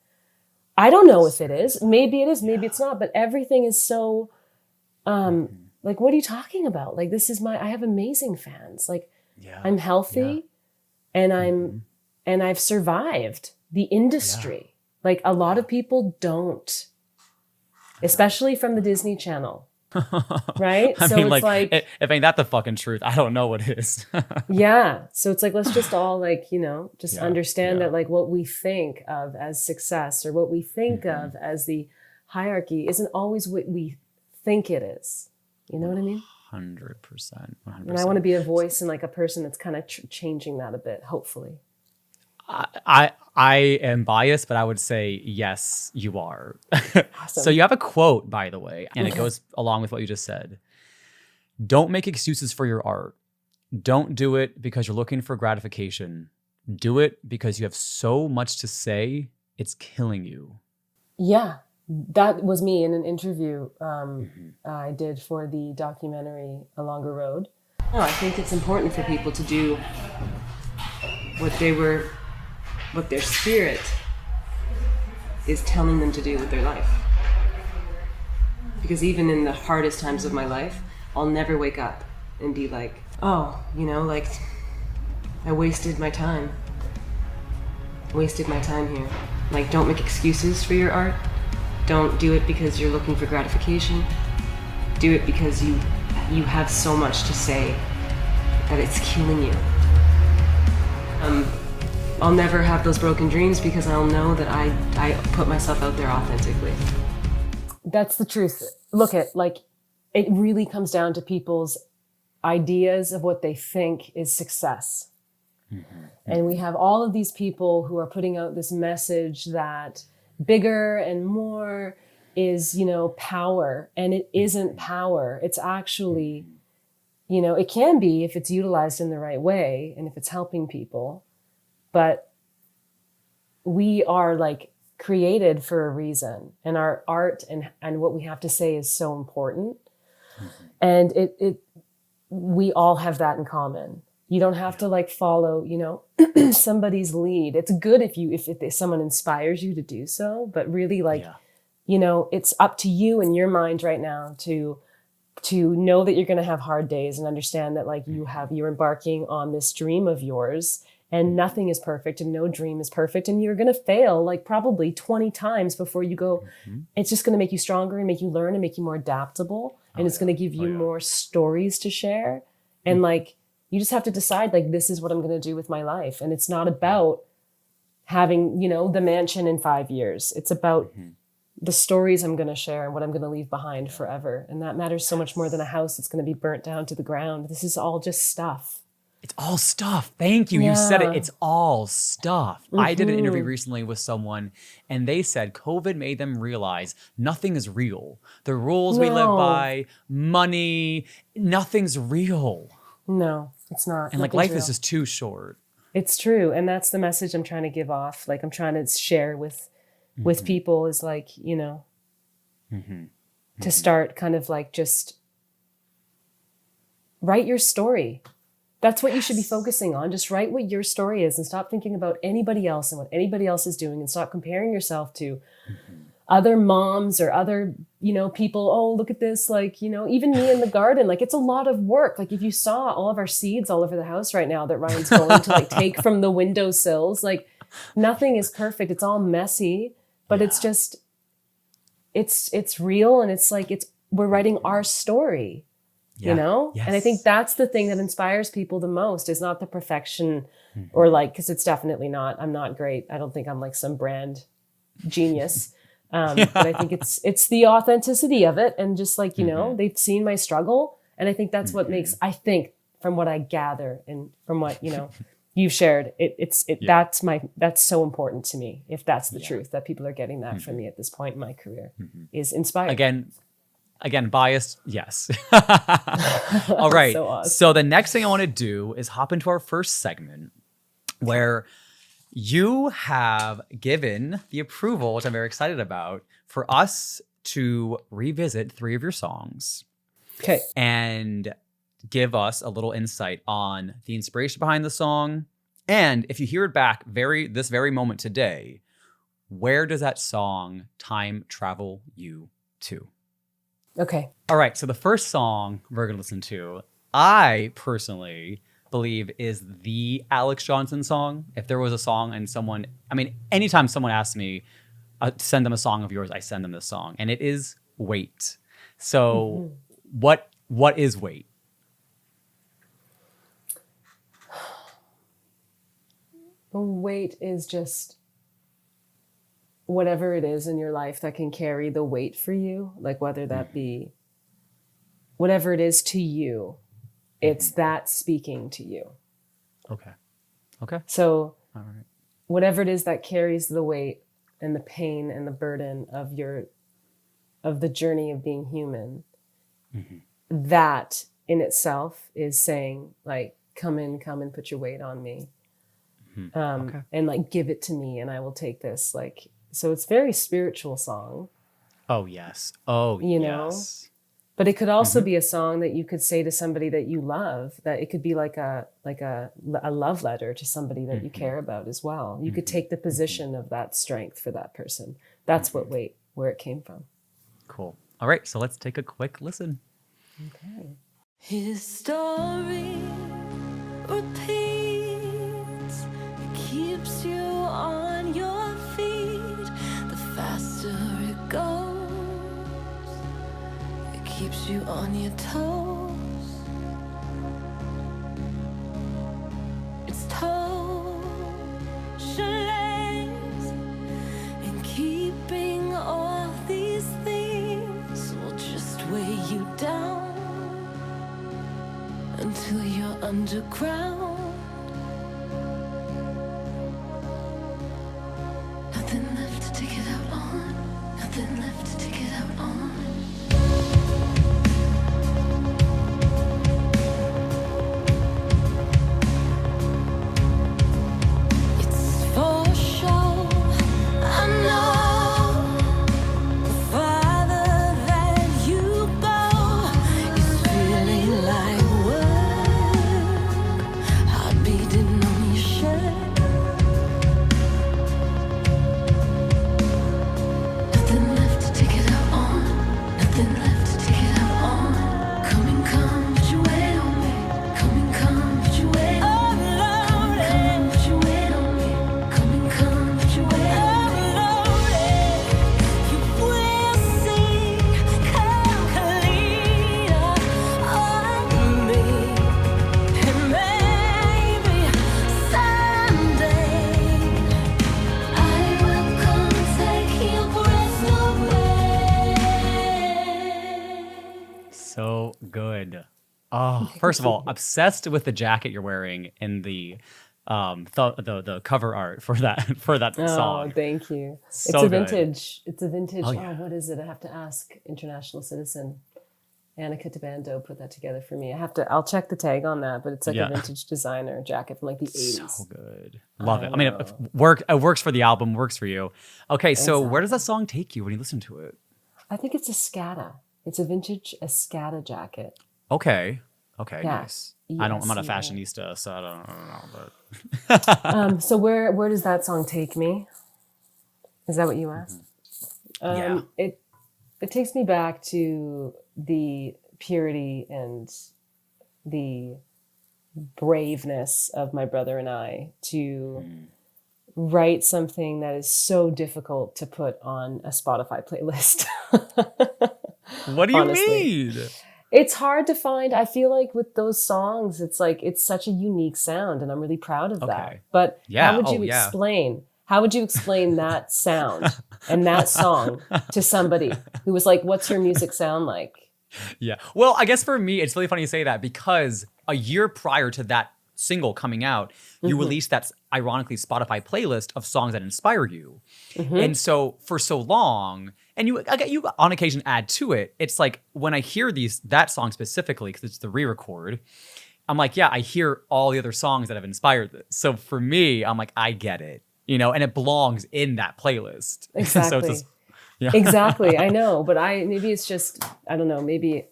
I don't know if it is. Maybe it is, maybe it's not. But everything is so, like, what are you talking about? Like, I have amazing fans. Like, I'm healthy and and I've survived the industry. Like, a lot of people don't. Especially from the Disney Channel, right? I mean, like, if ain't that the fucking truth, I don't know what is. Yeah. So it's like, let's just all like, just understand that like what we think of as success or what we think of as the hierarchy isn't always what we think it is. You know what I mean? 100%. And I want to be a voice and like a person that's kind of changing that a bit, hopefully. I am biased, but I would say yes, you are. Awesome. So you have a quote, by the way, and it goes along with what you just said. Don't make excuses for your art. Don't do it because you're looking for gratification. Do it because you have so much to say, it's killing you. Yeah. that was me in an interview I did for the documentary A Longer Road. No, I think it's important for people to do what their spirit is telling them to do with their life. Because even in the hardest times of my life, I'll never wake up and be like, oh, like I wasted my time here. Like, don't make excuses for your art. Don't do it because you're looking for gratification. Do it because you have so much to say that it's killing you. I'll never have those broken dreams because I'll know that I put myself out there authentically. That's the truth. Look at, it really comes down to people's ideas of what they think is success. Mm-hmm. And we have all of these people who are putting out this message that bigger and more is, power. And it isn't power. It's actually, it can be if it's utilized in the right way and if it's helping people. But we are created for a reason, and our art and what we have to say is so important. Mm-hmm. And we all have that in common. You don't have to follow, somebody's lead. It's good if someone inspires you to do so, but really it's up to you in your mind right now to know that you're going to have hard days and understand that you're embarking on this dream of yours. And nothing is perfect and no dream is perfect. And you're going to fail probably 20 times before you go. Mm-hmm. It's just going to make you stronger and make you learn and make you more adaptable. And it's going to give you more stories to share. And you just have to decide this is what I'm going to do with my life. And it's not about having, the mansion in 5 years. It's about the stories I'm going to share and what I'm going to leave behind forever. And that matters so much more than a house that's going to be burnt down to the ground. This is all just stuff. It's all stuff. Thank you. Yeah. You said it. It's all stuff. Mm-hmm. I did an interview recently with someone and they said COVID made them realize nothing is real. The rules we live by, money, nothing's real. No, it's not. And life is just too short. It's true. And that's the message I'm trying to give off. I'm trying to share with people is to start kind of just write your story. That's what you should be focusing on. Just write what your story is and stop thinking about anybody else and what anybody else is doing and stop comparing yourself to other moms or other, people. Oh, look at this. Even me in the garden, it's a lot of work. If you saw all of our seeds all over the house right now that Ryan's going to take from the windowsills, nothing is perfect. It's all messy, but it's just, it's real. And we're writing our story. Yeah. Yes. And I think that's the thing that inspires people the most is not the perfection or because it's definitely not, I'm not great. I don't think I'm some brand genius. But I think it's the authenticity of it. And just they've seen my struggle. And I think that's what makes, I think from what I gather and from what, you've shared, that's so important to me. If that's the truth, that people are getting that from me at this point in my career is inspired. Again, biased, yes. All right. So awesome. So the next thing I want to do is hop into our first segment where you have given the approval, which I'm very excited about, for us to revisit 3 of your songs. Okay. And give us a little insight on the inspiration behind the song. And if you hear it back this very moment today, where does that song time travel you to? Okay. All right. So the first song we're going to listen to, I personally believe is the Alexz Johnson song. If there was a song and anytime someone asks me to send them a song of yours, I send them this song. And it is Wait. So what is Wait? Wait is just whatever it is in your life that can carry the weight for you, whether that be whatever it is to you, it's that speaking to you. Okay. So all right. Whatever it is that carries the weight and the pain and the burden of the journey of being human, that in itself is saying come and put your weight on me. And give it to me and I will take this. So it's a very spiritual song. Oh, yes. Oh, you know? yes. But it could also be a song that you could say to somebody that you love, that it could be like a love letter to somebody that you care about as well. You could take the position of that strength for that person. That's what Wait, where it came from. Cool. All right, so let's take a quick listen. Okay. His story repeats, it keeps you on your feet. The faster it goes, it keeps you on your toes. It's told, Shalays, and keeping all these things will just weigh you down until you're underground. Nothing left to take it out on. Nothing left to take it out on. It's for show. I know the farther that you go is feeling like heart beating on your shirt. Nothing left to take it out on. Nothing left to take it out on. Come, but you wait on me. Come, but you wait on me. Come, but you wait on me. Come, but you wait on me. You will see, come clean on me. And maybe someday I will come take your breath away. So good. Oh, first of all, obsessed with the jacket you're wearing in the cover art for that Oh, song. thank you. So it's a good. vintage. It's a vintage. Oh, yeah. What is it? I have to ask International Citizen. Annika Tabando put that together for me. I'll check the tag on that, but it's like Yeah. a vintage designer jacket from like the 80s. So good. Love it. I mean, know. it works for the album, works for you. Okay, so where does that song take you when you listen to it? I think it's a Scada. It's a vintage Escada jacket. Okay, Yeah. nice. I'm not a ESCA. fashionista, so I don't know, but So where does that song take me? Is that what you asked? Yeah. It takes me back to the purity and the braveness of my brother and I to write something that is so difficult to put on a Spotify playlist. what do you honestly. mean? It's hard to find. I feel like with those songs, it's like it's such a unique sound, and I'm really proud of that. Okay. But Yeah. how would you yeah. explain? How would you explain that sound and that song to somebody who was like, "What's your music sound like?" Yeah. Well, I guess for me, it's really funny you say that because a year prior to that single coming out, you released that ironically Spotify playlist of songs that inspire you. And so for so long, and you on occasion add to it, it's like when I hear that song specifically, because it's the re-record, I'm like, yeah, I hear all the other songs that have inspired this. So for me, I'm like, I get it, and it belongs in that playlist. Exactly. So it's just, yeah. Exactly. I know, but maybe it's just, I don't know, maybe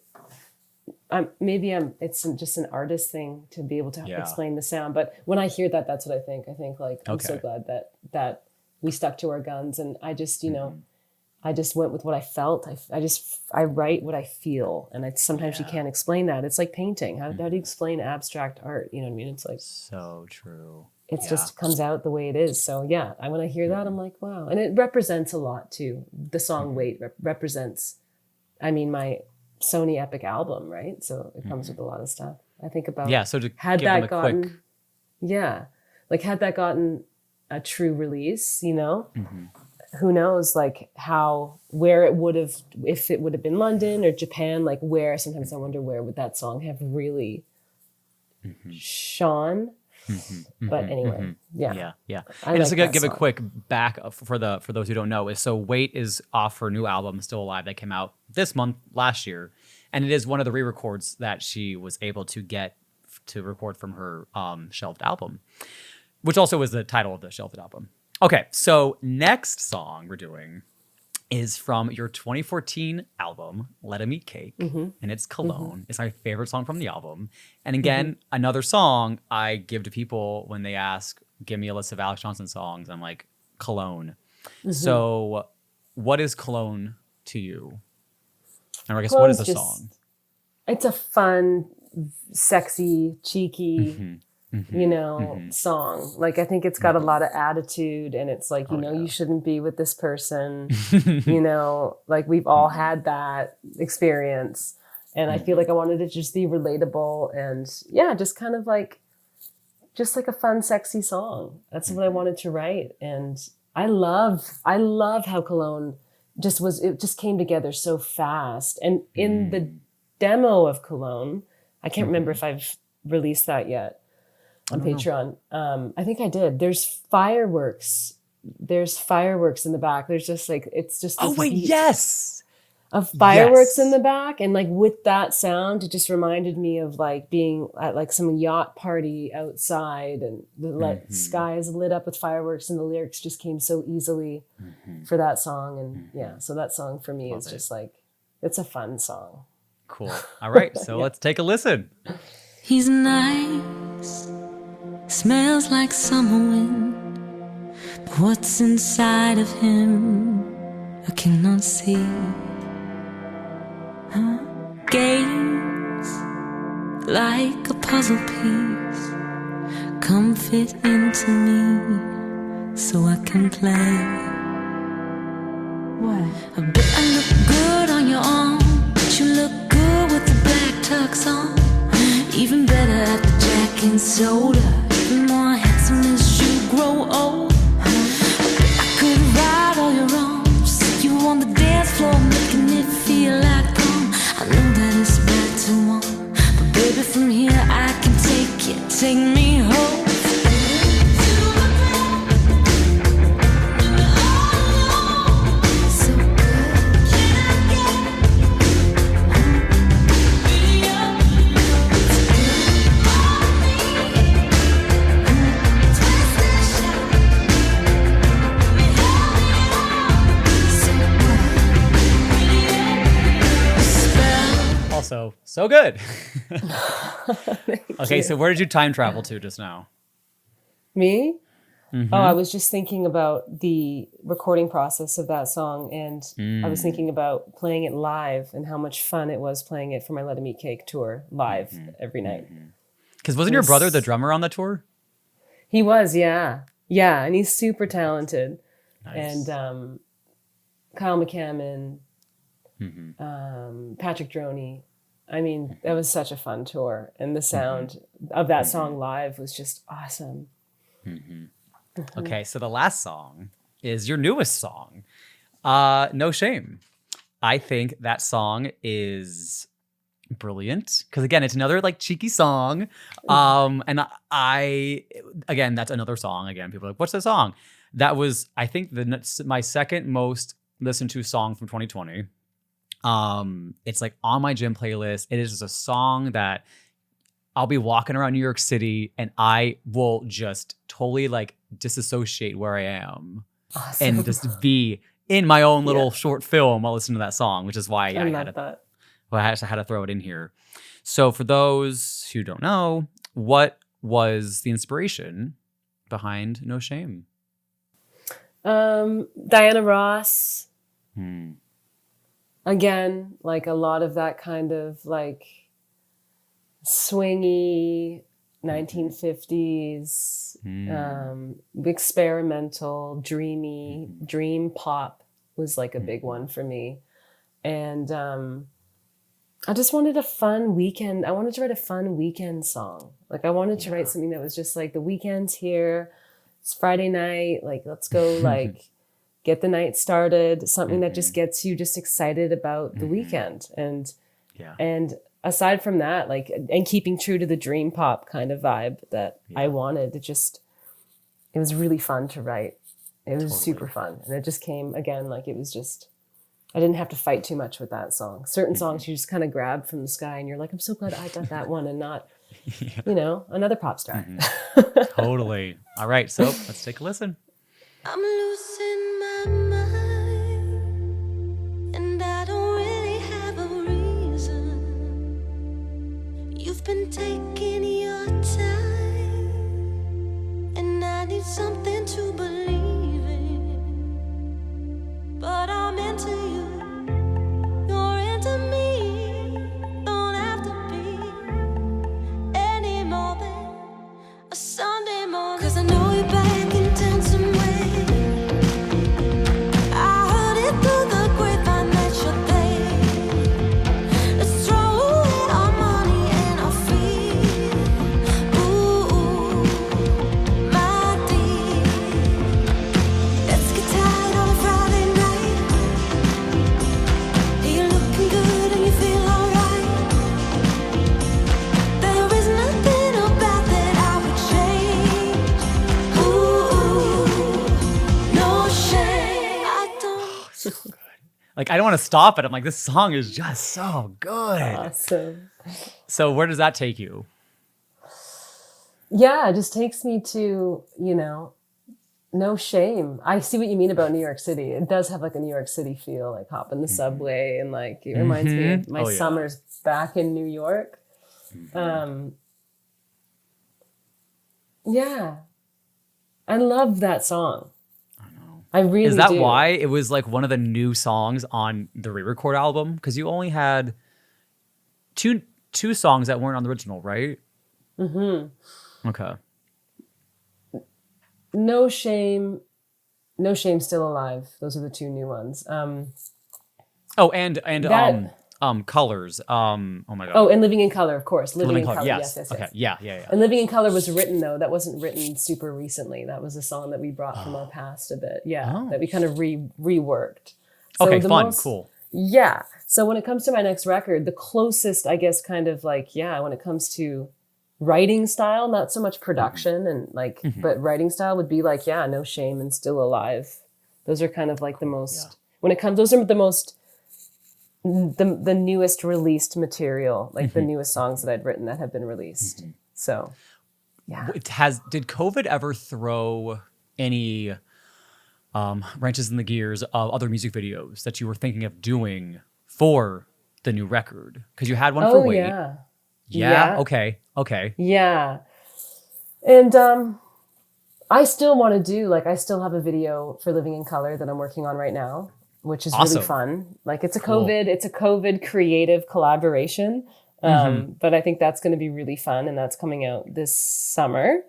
it's just an artist thing to be able to explain the sound. But when I hear that, that's what I think. I think like, I'm so glad that we stuck to our guns, and I just, I just went with what I felt. I write what I feel. And sometimes you can't explain that. It's like painting. How do you explain abstract art? You know what I mean? It's like, So true. it just comes out the way it is. So yeah, when I hear that, I'm like, wow. And it represents a lot too. The song Wait represents, my Sony Epic album, right? So it comes with a lot of stuff. I think about So to had give them that a gotten quick, had that gotten a true release, who knows where it would have, if it would have been London or Japan, like where, sometimes I wonder where would that song have really shone. But anyway, yeah. And just to that give a song. quick back for those who don't know, is so Wait is off her new album, Still Alive, that came out this month, last year. And it is one of the re-records that she was able to get to record from her shelved album, which also was the title of the shelved album. Okay, so next song we're doing is from your 2014 album, Let 'Em Eat Cake, and it's Cologne. It's my favorite song from the album. And again, another song I give to people when they ask, give me a list of Alexz Johnson songs. I'm like, Cologne. So what is Cologne to you? And I guess what is the song? It's a fun, sexy, cheeky, song. Like, I think it's got a lot of attitude, and it's like, you shouldn't be with this person. Like, we've all had that experience. And I feel like I wanted to just be relatable and just kind of like, just like a fun, sexy song. That's what I wanted to write. And I love how Cologne just came together so fast. And in the demo of Cologne, I can't remember if I've released that yet on Patreon. I think I did. There's fireworks in the back. There's just like, it's just this beat of fireworks in the back. And like with that sound, it just reminded me of like being at like some yacht party outside, and the sky is lit up with fireworks, and the lyrics just came so easily for that song. And so that song for me is just like, it's a fun song. Cool. All right. So let's take a listen. He's nice, smells like summer wind, but what's inside of him I cannot see. Games like a puzzle piece come fit into me so I can play. What? I bet I look good on your arm, but you look good with the black tux on. Even better at the Jack and Soda, even more handsome as you grow old. I could ride all your arms, see you on the dance floor, making it feel like prom. I know that it's bad to want, but baby, from here I can take me home. So good. Okay, so where did you time travel to just now? Me? Oh, I was just thinking about the recording process of that song, and I was thinking about playing it live and how much fun it was playing it for my Let 'Em Eat Cake tour live every night. Because wasn't your brother the drummer on the tour? He was, yeah. Yeah, and he's super talented. Nice. And Kyle McCammon, Patrick Droney. I mean, that was such a fun tour. And the sound of that song live was just awesome. Okay, so the last song is your newest song, No Shame. I think that song is brilliant because, again, it's another like cheeky song. And again, that's another song. Again, people are like, what's the song? That was, I think, my second most listened to song from 2020. It's like on my gym playlist. It is just a song that I'll be walking around New York City and I will just totally like disassociate where I am and just be in my own little short film while listening to that song, which is why I had to throw it in here. So for those who don't know, what was the inspiration behind No Shame? Diana Ross. Again, like a lot of that kind of like swingy 1950s, experimental, dreamy, dream pop was like a big one for me. And I just wanted a fun weekend. I wanted to write a fun weekend song. Like I wanted to write something that was just like the weekend's here. It's Friday night. Like, let's go like get the night started. Something that just gets you just excited about the weekend. And aside from that, like, and keeping true to the dream pop kind of vibe that I wanted, it was really fun to write. It was super fun. And it just came again, like it was just, I didn't have to fight too much with that song. Certain songs you just kind of grab from the sky and you're like, I'm so glad I got that one and not, another pop star. Totally. All right. So let's take a listen. I'm losing my mind. Like, I don't want to stop it. I'm like, this song is just so good. Awesome. So where does that take you? Yeah, it just takes me to, no shame. I see what you mean about New York City. It does have like a New York City feel, like hop in the subway and like it reminds me of my summers back in New York. Yeah. I love that song. I know. I really Is that do. why it was like one of the new songs on the re-record album? Because you only had two songs that weren't on the original, right? Mm-hmm. Okay. No Shame, Still Alive. Those are the two new ones. Oh, and Colors. Oh my God. Oh, and Living in Color, of course. Living in Color. Yes. Yes. Okay. Yeah. And Living in Color was written, though. That wasn't written super recently. That was a song that we brought from our past a bit. Yeah. That we kind of reworked. So okay, fun. Cool. Yeah. So when it comes to my next record, the closest, I guess, kind of like, when it comes to writing style, not so much production and like, but writing style would be like, No Shame and Still Alive. Those are kind of like the most, when it comes, those are the most, the newest released material, like the newest songs that I'd written that have been released. So, yeah. Did COVID ever throw any wrenches in the gears of other music videos that you were thinking of doing for the new record? Because you had one for Wait. Yeah. Okay. Yeah. And I still want to do, like, I still have a video for Living in Color that I'm working on right now, which is really fun. Like, it's a COVID creative collaboration. But I think that's going to be really fun, and that's coming out this summer.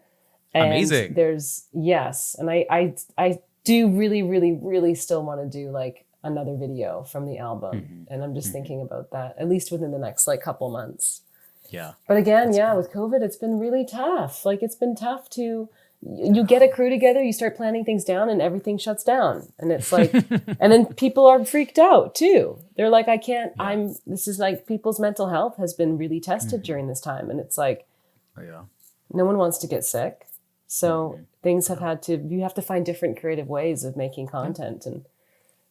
And amazing. And I do really, really, really still want to do like another video from the album. And I'm just thinking about that, at least within the next like couple months. Yeah. But again, with COVID, it's been really tough. Like, it's been tough to, you get a crew together, you start planning things down and everything shuts down. And it's like, and then people are freaked out too. They're like, this is like, people's mental health has been really tested during this time. And it's like, no one wants to get sick. So things have you have to find different creative ways of making content. And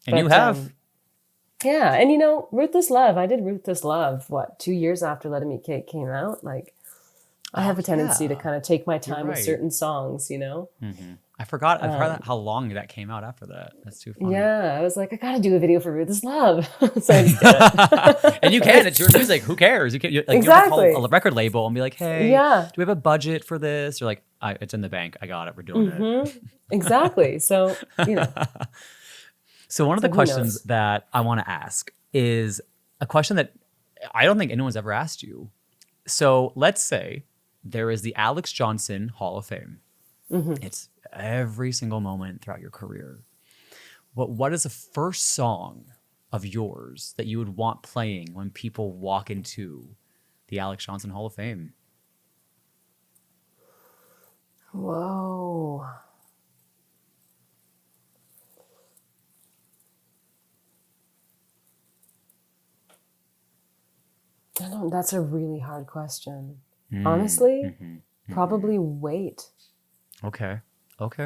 you have. Yeah. And Ruthless Love, I did Ruthless Love, 2 years after Let Him Eat Cake came out? Like, I have a tendency to kind of take my time with certain songs, I forgot how long that came out after that. That's too funny. Yeah, I was like, I got to do a video for Ruthless Love. So I just did it. And you can. It's your music. Who cares? You can you have to call a record label and be like, hey, do we have a budget for this? You're like, it's in the bank. I got it. We're doing it. Exactly. So, So one of the questions that I want to ask is a question that I don't think anyone's ever asked you. So let's say there is the Alexz Johnson Hall of Fame. It's every single moment throughout your career. What is the first song of yours that you would want playing when people walk into the Alexz Johnson Hall of Fame? Whoa. That's a really hard question. Honestly, probably Wait. Okay.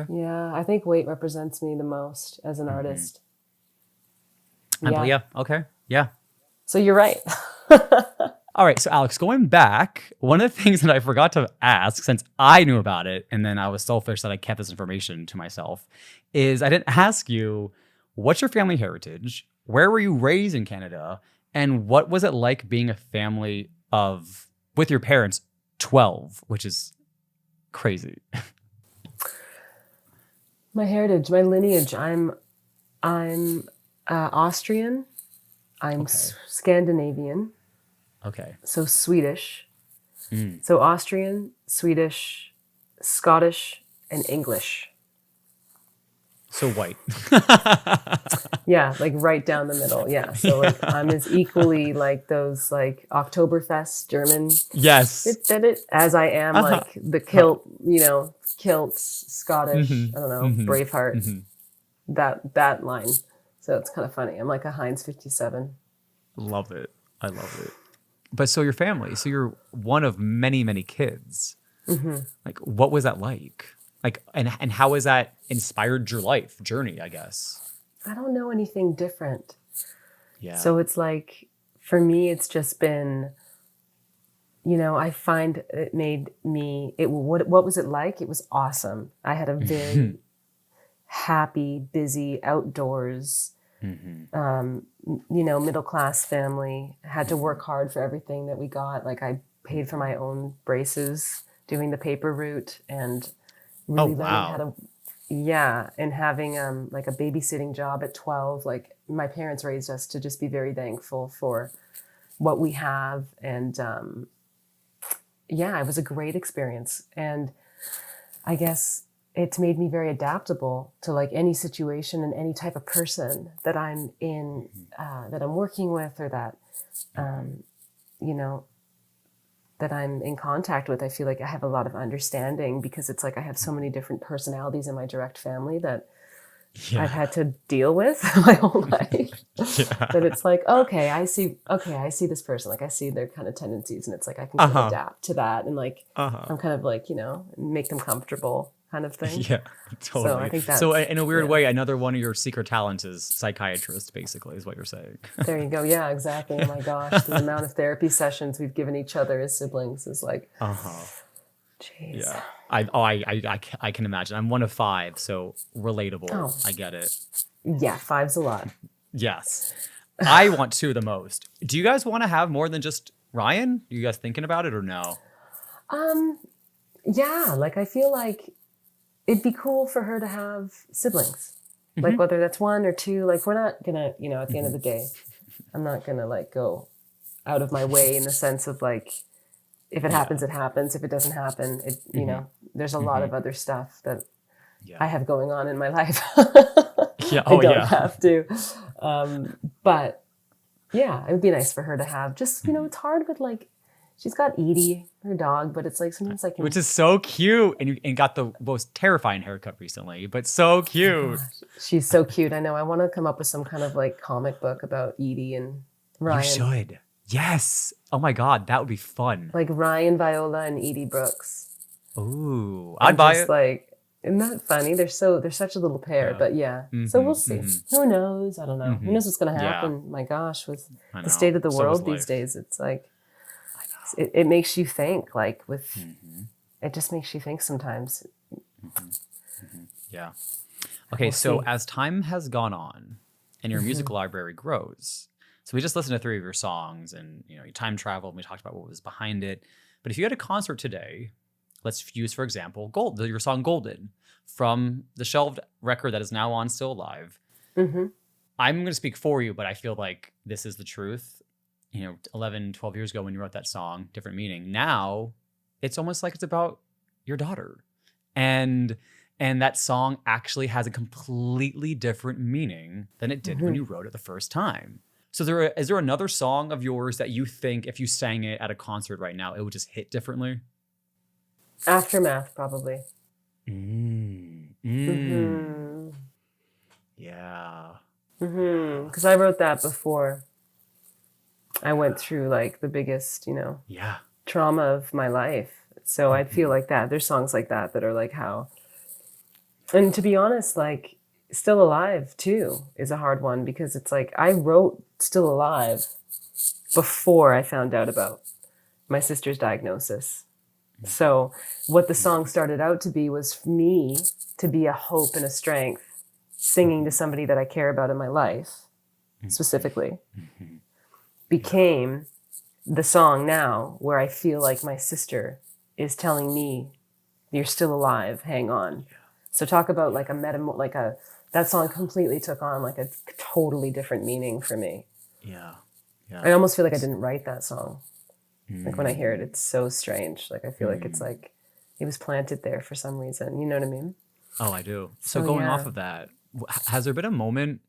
Yeah, I think Wait represents me the most as an artist. Okay. Yeah. So you're right. All right. So Alexz, going back, one of the things that I forgot to ask, since I knew about it, and then I was selfish that I kept this information to myself, is I didn't ask you, what's your family heritage? Where were you raised in Canada? And what was it like being a family with your parents, 12, which is crazy. My heritage, my lineage. I'm Austrian. I'm Scandinavian. Okay. So Swedish. So Austrian, Swedish, Scottish, and English. So white. Yeah, like right down the middle. Yeah. So like I'm as equally like those like Oktoberfest German. Yes. As I am like the kilts, Scottish, I don't know, Braveheart, that line. So it's kind of funny. I'm like a Heinz 57. Love it. I love it. But so your family, so you're one of many, many kids. Like, what was that like? Like, and how has that inspired your life journey, I guess? I don't know anything different. Yeah. So it's like, for me, it's just been, I find it made me, what was it like? It was awesome. I had a very happy, busy, outdoors, middle-class family. I had to work hard for everything that we got. Like, I paid for my own braces, doing the paper route, and really learning how to, and having like a babysitting job at 12. Like, my parents raised us to just be very thankful for what we have. And it was a great experience. And I guess it's made me very adaptable to like any situation and any type of person that I'm in, that I'm working with, or that, that I'm in contact with. I feel like I have a lot of understanding, because it's like I have so many different personalities in my direct family that I've had to deal with my whole life. That it's like, okay, I see this person. Like, I see their kind of tendencies, and it's like I can kind of adapt to that, and like I'm kind of like, make them comfortable, kind of thing. Yeah, totally. So I think that's, so in a weird way, another one of your secret talents is psychiatrist, basically, is what you're saying. There you go. Yeah, exactly. Oh my gosh, the amount of therapy sessions we've given each other as siblings is like, jeez. Yeah. I can imagine. I'm one of 5, so relatable. Oh. I get it. Yeah, 5's a lot. Yes. I want 2 the most. Do you guys want to have more than just Ryan? Are you guys thinking about it or no? Yeah, like I feel like it'd be cool for her to have siblings. Like, whether that's 1 or 2, like, we're not gonna, at the end of the day, I'm not gonna like go out of my way, in the sense of like, if it happens, it happens. If it doesn't happen, there's a lot of other stuff that I have going on in my life. I don't have to. But yeah, it would be nice for her to have just, it's hard with like, she's got Edie, her dog, but it's like sometimes I can... Which is so cute. And got the most terrifying haircut recently, but so cute. Oh, she's so cute. I know. I want to come up with some kind of like comic book about Edie and Ryan. You should. Yes. Oh my God, that would be fun. Like Ryan Viola and Edie Brooks. Ooh, I'd buy it. Like, isn't that funny? They're such a little pair, but yeah. So we'll see. Who knows? I don't know. Who knows what's going to happen? My gosh, with the state of the world these days, it's like, it makes you think, like it just makes you think sometimes. Yeah. Okay, so as time has gone on and your musical library grows, so we just listened to 3 of your songs, and you time traveled, and we talked about what was behind it. But if you had a concert today, let's use, for example, your song Golden, from the shelved record that is now on Still Alive. I'm going to speak for you, but I feel like this is the truth. 11, 12 years ago when you wrote that song, different meaning. Now, it's almost like it's about your daughter. And that song actually has a completely different meaning than it did when you wrote it the first time. So is there another song of yours that you think if you sang it at a concert right now, it would just hit differently? Aftermath, probably. Yeah. Because I wrote that before I went through like the biggest, trauma of my life. So I feel like that. There's songs like that are like how. And to be honest, like Still Alive too is a hard one, because it's like I wrote Still Alive before I found out about my sister's diagnosis. So what the song started out to be was for me to be a hope and a strength, singing to somebody that I care about in my life, specifically. Became the song now where I feel like my sister is telling me, you're still alive, hang on. So talk about like that song completely took on like a totally different meaning for me. Yeah. I almost feel like I didn't write that song. Like when I hear it, it's so strange. Like I feel like it's like it was planted there for some reason. You know what I mean? Oh, I do. So going off of that, has there been a moment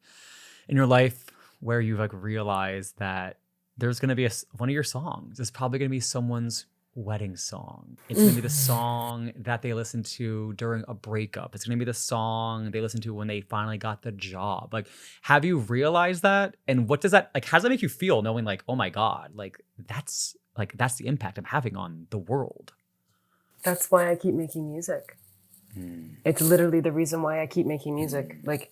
in your life where you've like realized that there's going to be one of your songs is probably going to be someone's wedding song? It's going to be the song that they listen to during a breakup. It's going to be the song they listen to when they finally got the job. Like, have you realized that? And what does that, like, how does that make you feel knowing like, oh my God, that's the impact I'm having on the world? That's why I keep making music. It's literally the reason why I keep making music. Like,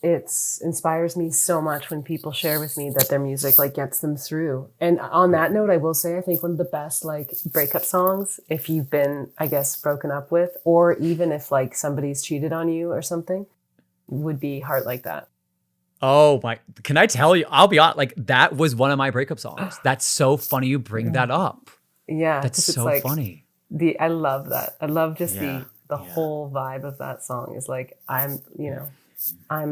it's inspires me so much when people share with me that their music like gets them through. And on that note, I will say I think one of the best like breakup songs, if you've been, I guess, broken up with, or even if like somebody's cheated on you or something, would be Heart Like That. Oh my, can I tell you, I'll be honest, like that was one of my breakup songs. That's so funny you bring that up. Yeah. That's 'cause it's so like funny. I love that. I love just Yeah, the yeah. whole vibe of that song is like, I'm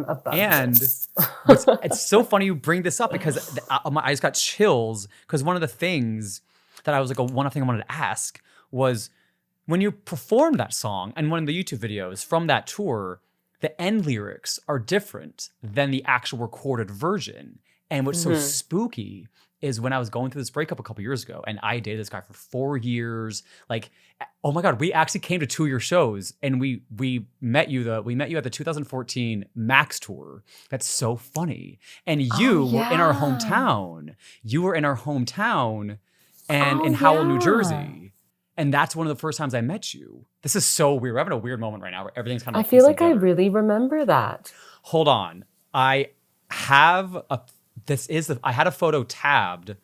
above And this. it's so funny you bring this up because I just got chills because one of the things that I was like, one thing I wanted to ask was when you performed that song and one of the YouTube videos from that tour, the end lyrics are different than the actual recorded version. And what's so spooky is when I was going through this breakup a couple years ago and I dated this guy for 4 years, like, oh my God, we actually came to 2 of your shows and we met you at the 2014 Max tour. That's so funny. And you were in our hometown. You were in our hometown and in Howell, New Jersey. And that's one of the first times I met you. This is so weird. We're having a weird moment right now where everything's kind of I feel like I really remember that. Hold on. I had a photo tabbed.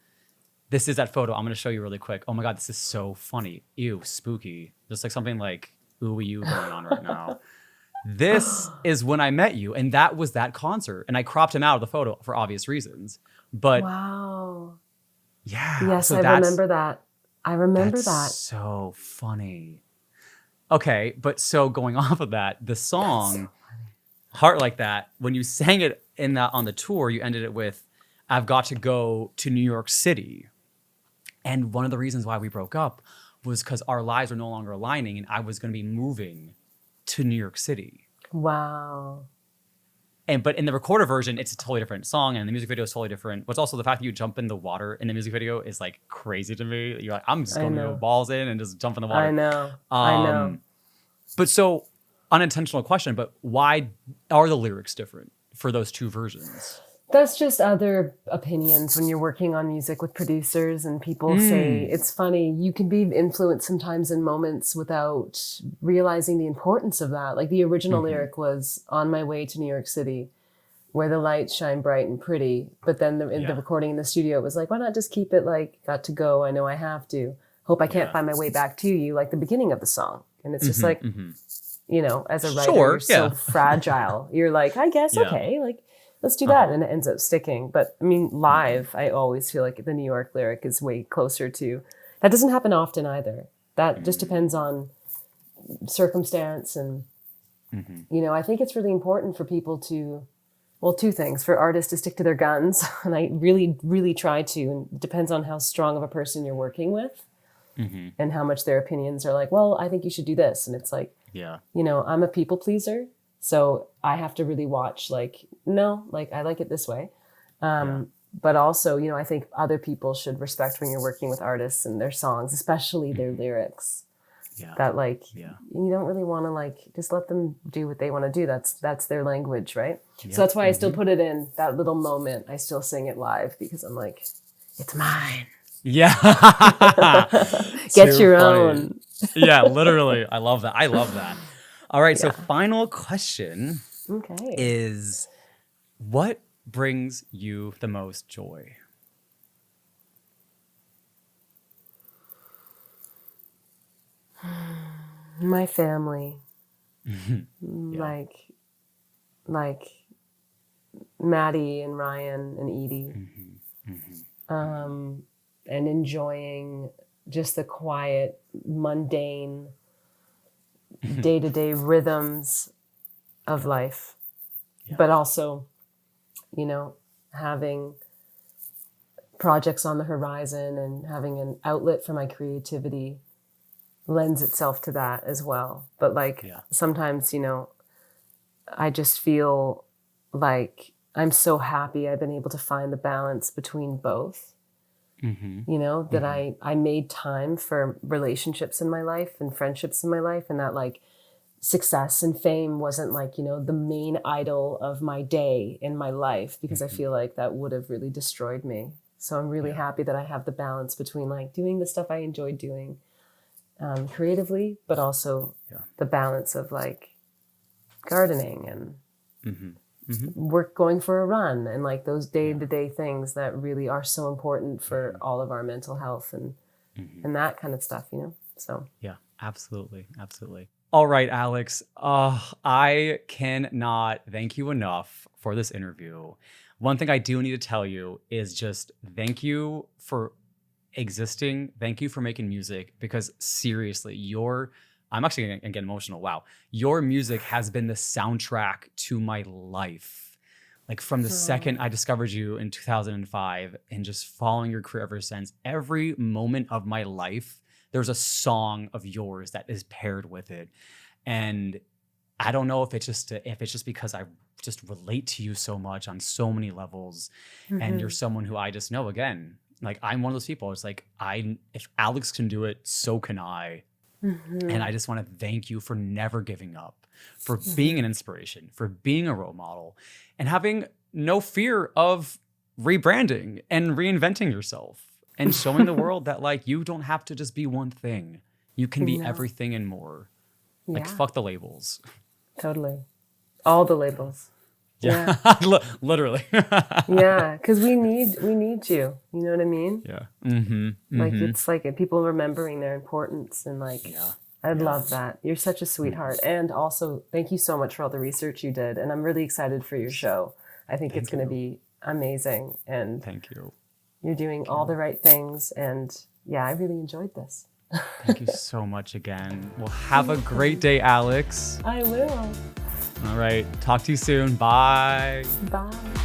This is that photo. I'm going to show you really quick. Oh my God, this is so funny. Ew, spooky. Just like something like ooh you going on right now. This is when I met you, and that was that concert. And I cropped him out of the photo for obvious reasons. But wow. yeah. Yes, so I remember that. I remember that's that. so funny. Okay, but so going off of that, the song Heart Like That, when you sang it on the tour, you ended it with, I've got to go to New York City. And one of the reasons why we broke up was because our lives were no longer aligning and I was going to be moving to New York City. Wow. But in the recorded version, it's a totally different song and the music video is totally different. What's also the fact that you jump in the water in the music video is like crazy to me. You're like, I'm just going to go balls in and just jump in the water. I know. But so, unintentional question, but why are the lyrics different for those two versions? That's just other opinions when you're working on music with producers and people say, it's funny, you can be influenced sometimes in moments without realizing the importance of that. Like the original lyric was on my way to New York City where the lights shine bright and pretty. But then the recording in the studio, it was like, why not just keep it like, got to go, I know I have to. Hope I can't find my way back to you, like the beginning of the song. And it's just like, you know, as a writer, you're so fragile. You're like, I guess, okay, like, let's do that. And it ends up sticking. But I mean, live, I always feel like the New York lyric is way closer to, that doesn't happen often either. That just depends on circumstance. And, you know, I think it's really important for people to, well, two things, for artists to stick to their guns. And I really, really try to, and it depends on how strong of a person you're working with and how much their opinions are like, well, I think you should do this. And it's like, you know, I'm a people pleaser. So I have to really watch, like, no, like I like it this way. But also, you know, I think other people should respect when you're working with artists and their songs, especially their lyrics. That like, you don't really want to like, just let them do what they want to do. That's their language, right? So that's why I still put it in that little moment. I still sing it live because I'm like, it's mine. Yeah. Get your own. Yeah, literally. I love that. All right, so final question is, what brings you the most joy? My family. Like Maddie and Ryan and Edie. And enjoying just the quiet, mundane, day-to-day rhythms of life, but also, you know, having projects on the horizon and having an outlet for my creativity lends itself to that as well. But like sometimes, you know, I just feel like I'm so happy I've been able to find the balance between both. You know, that I made time for relationships in my life and friendships in my life, and that like success and fame wasn't like, you know, the main idol of my day in my life, because I feel like that would have really destroyed me. So I'm really happy that I have the balance between like doing the stuff I enjoy doing creatively, but also the balance of like gardening and work, going for a run, and like those day-to-day things that really are so important for all of our mental health and that kind of stuff, So Yeah, absolutely. Absolutely. All right, Alexz. I cannot thank you enough for this interview. One thing I do need to tell you is just thank you for existing. Thank you for making music, because seriously, I'm actually going to get emotional. Wow. Your music has been the soundtrack to my life. Like from the second I discovered you in 2005 and just following your career ever since, every moment of my life, there's a song of yours that is paired with it. And I don't know if it's just because I just relate to you so much on so many levels. And you're someone who I just know, again, like I'm one of those people. It's like, if Alexz can do it, so can I. And I just want to thank you for never giving up, for being an inspiration, for being a role model, and having no fear of rebranding and reinventing yourself and showing the world that like you don't have to just be one thing. You can be everything and more. Like fuck the labels. Totally. All the labels. Yeah. Literally. Yeah, because we need you. You know what I mean? Yeah. Like it's like people remembering their importance, and like I'd love that. You're such a sweetheart. And also thank you so much for all the research you did. And I'm really excited for your show. I think it's going to be amazing. And thank you. You're doing all the right things. And yeah, I really enjoyed this. Thank you so much again. Well, have a great day, Alexz. I will. All right. Talk to you soon. Bye. Bye.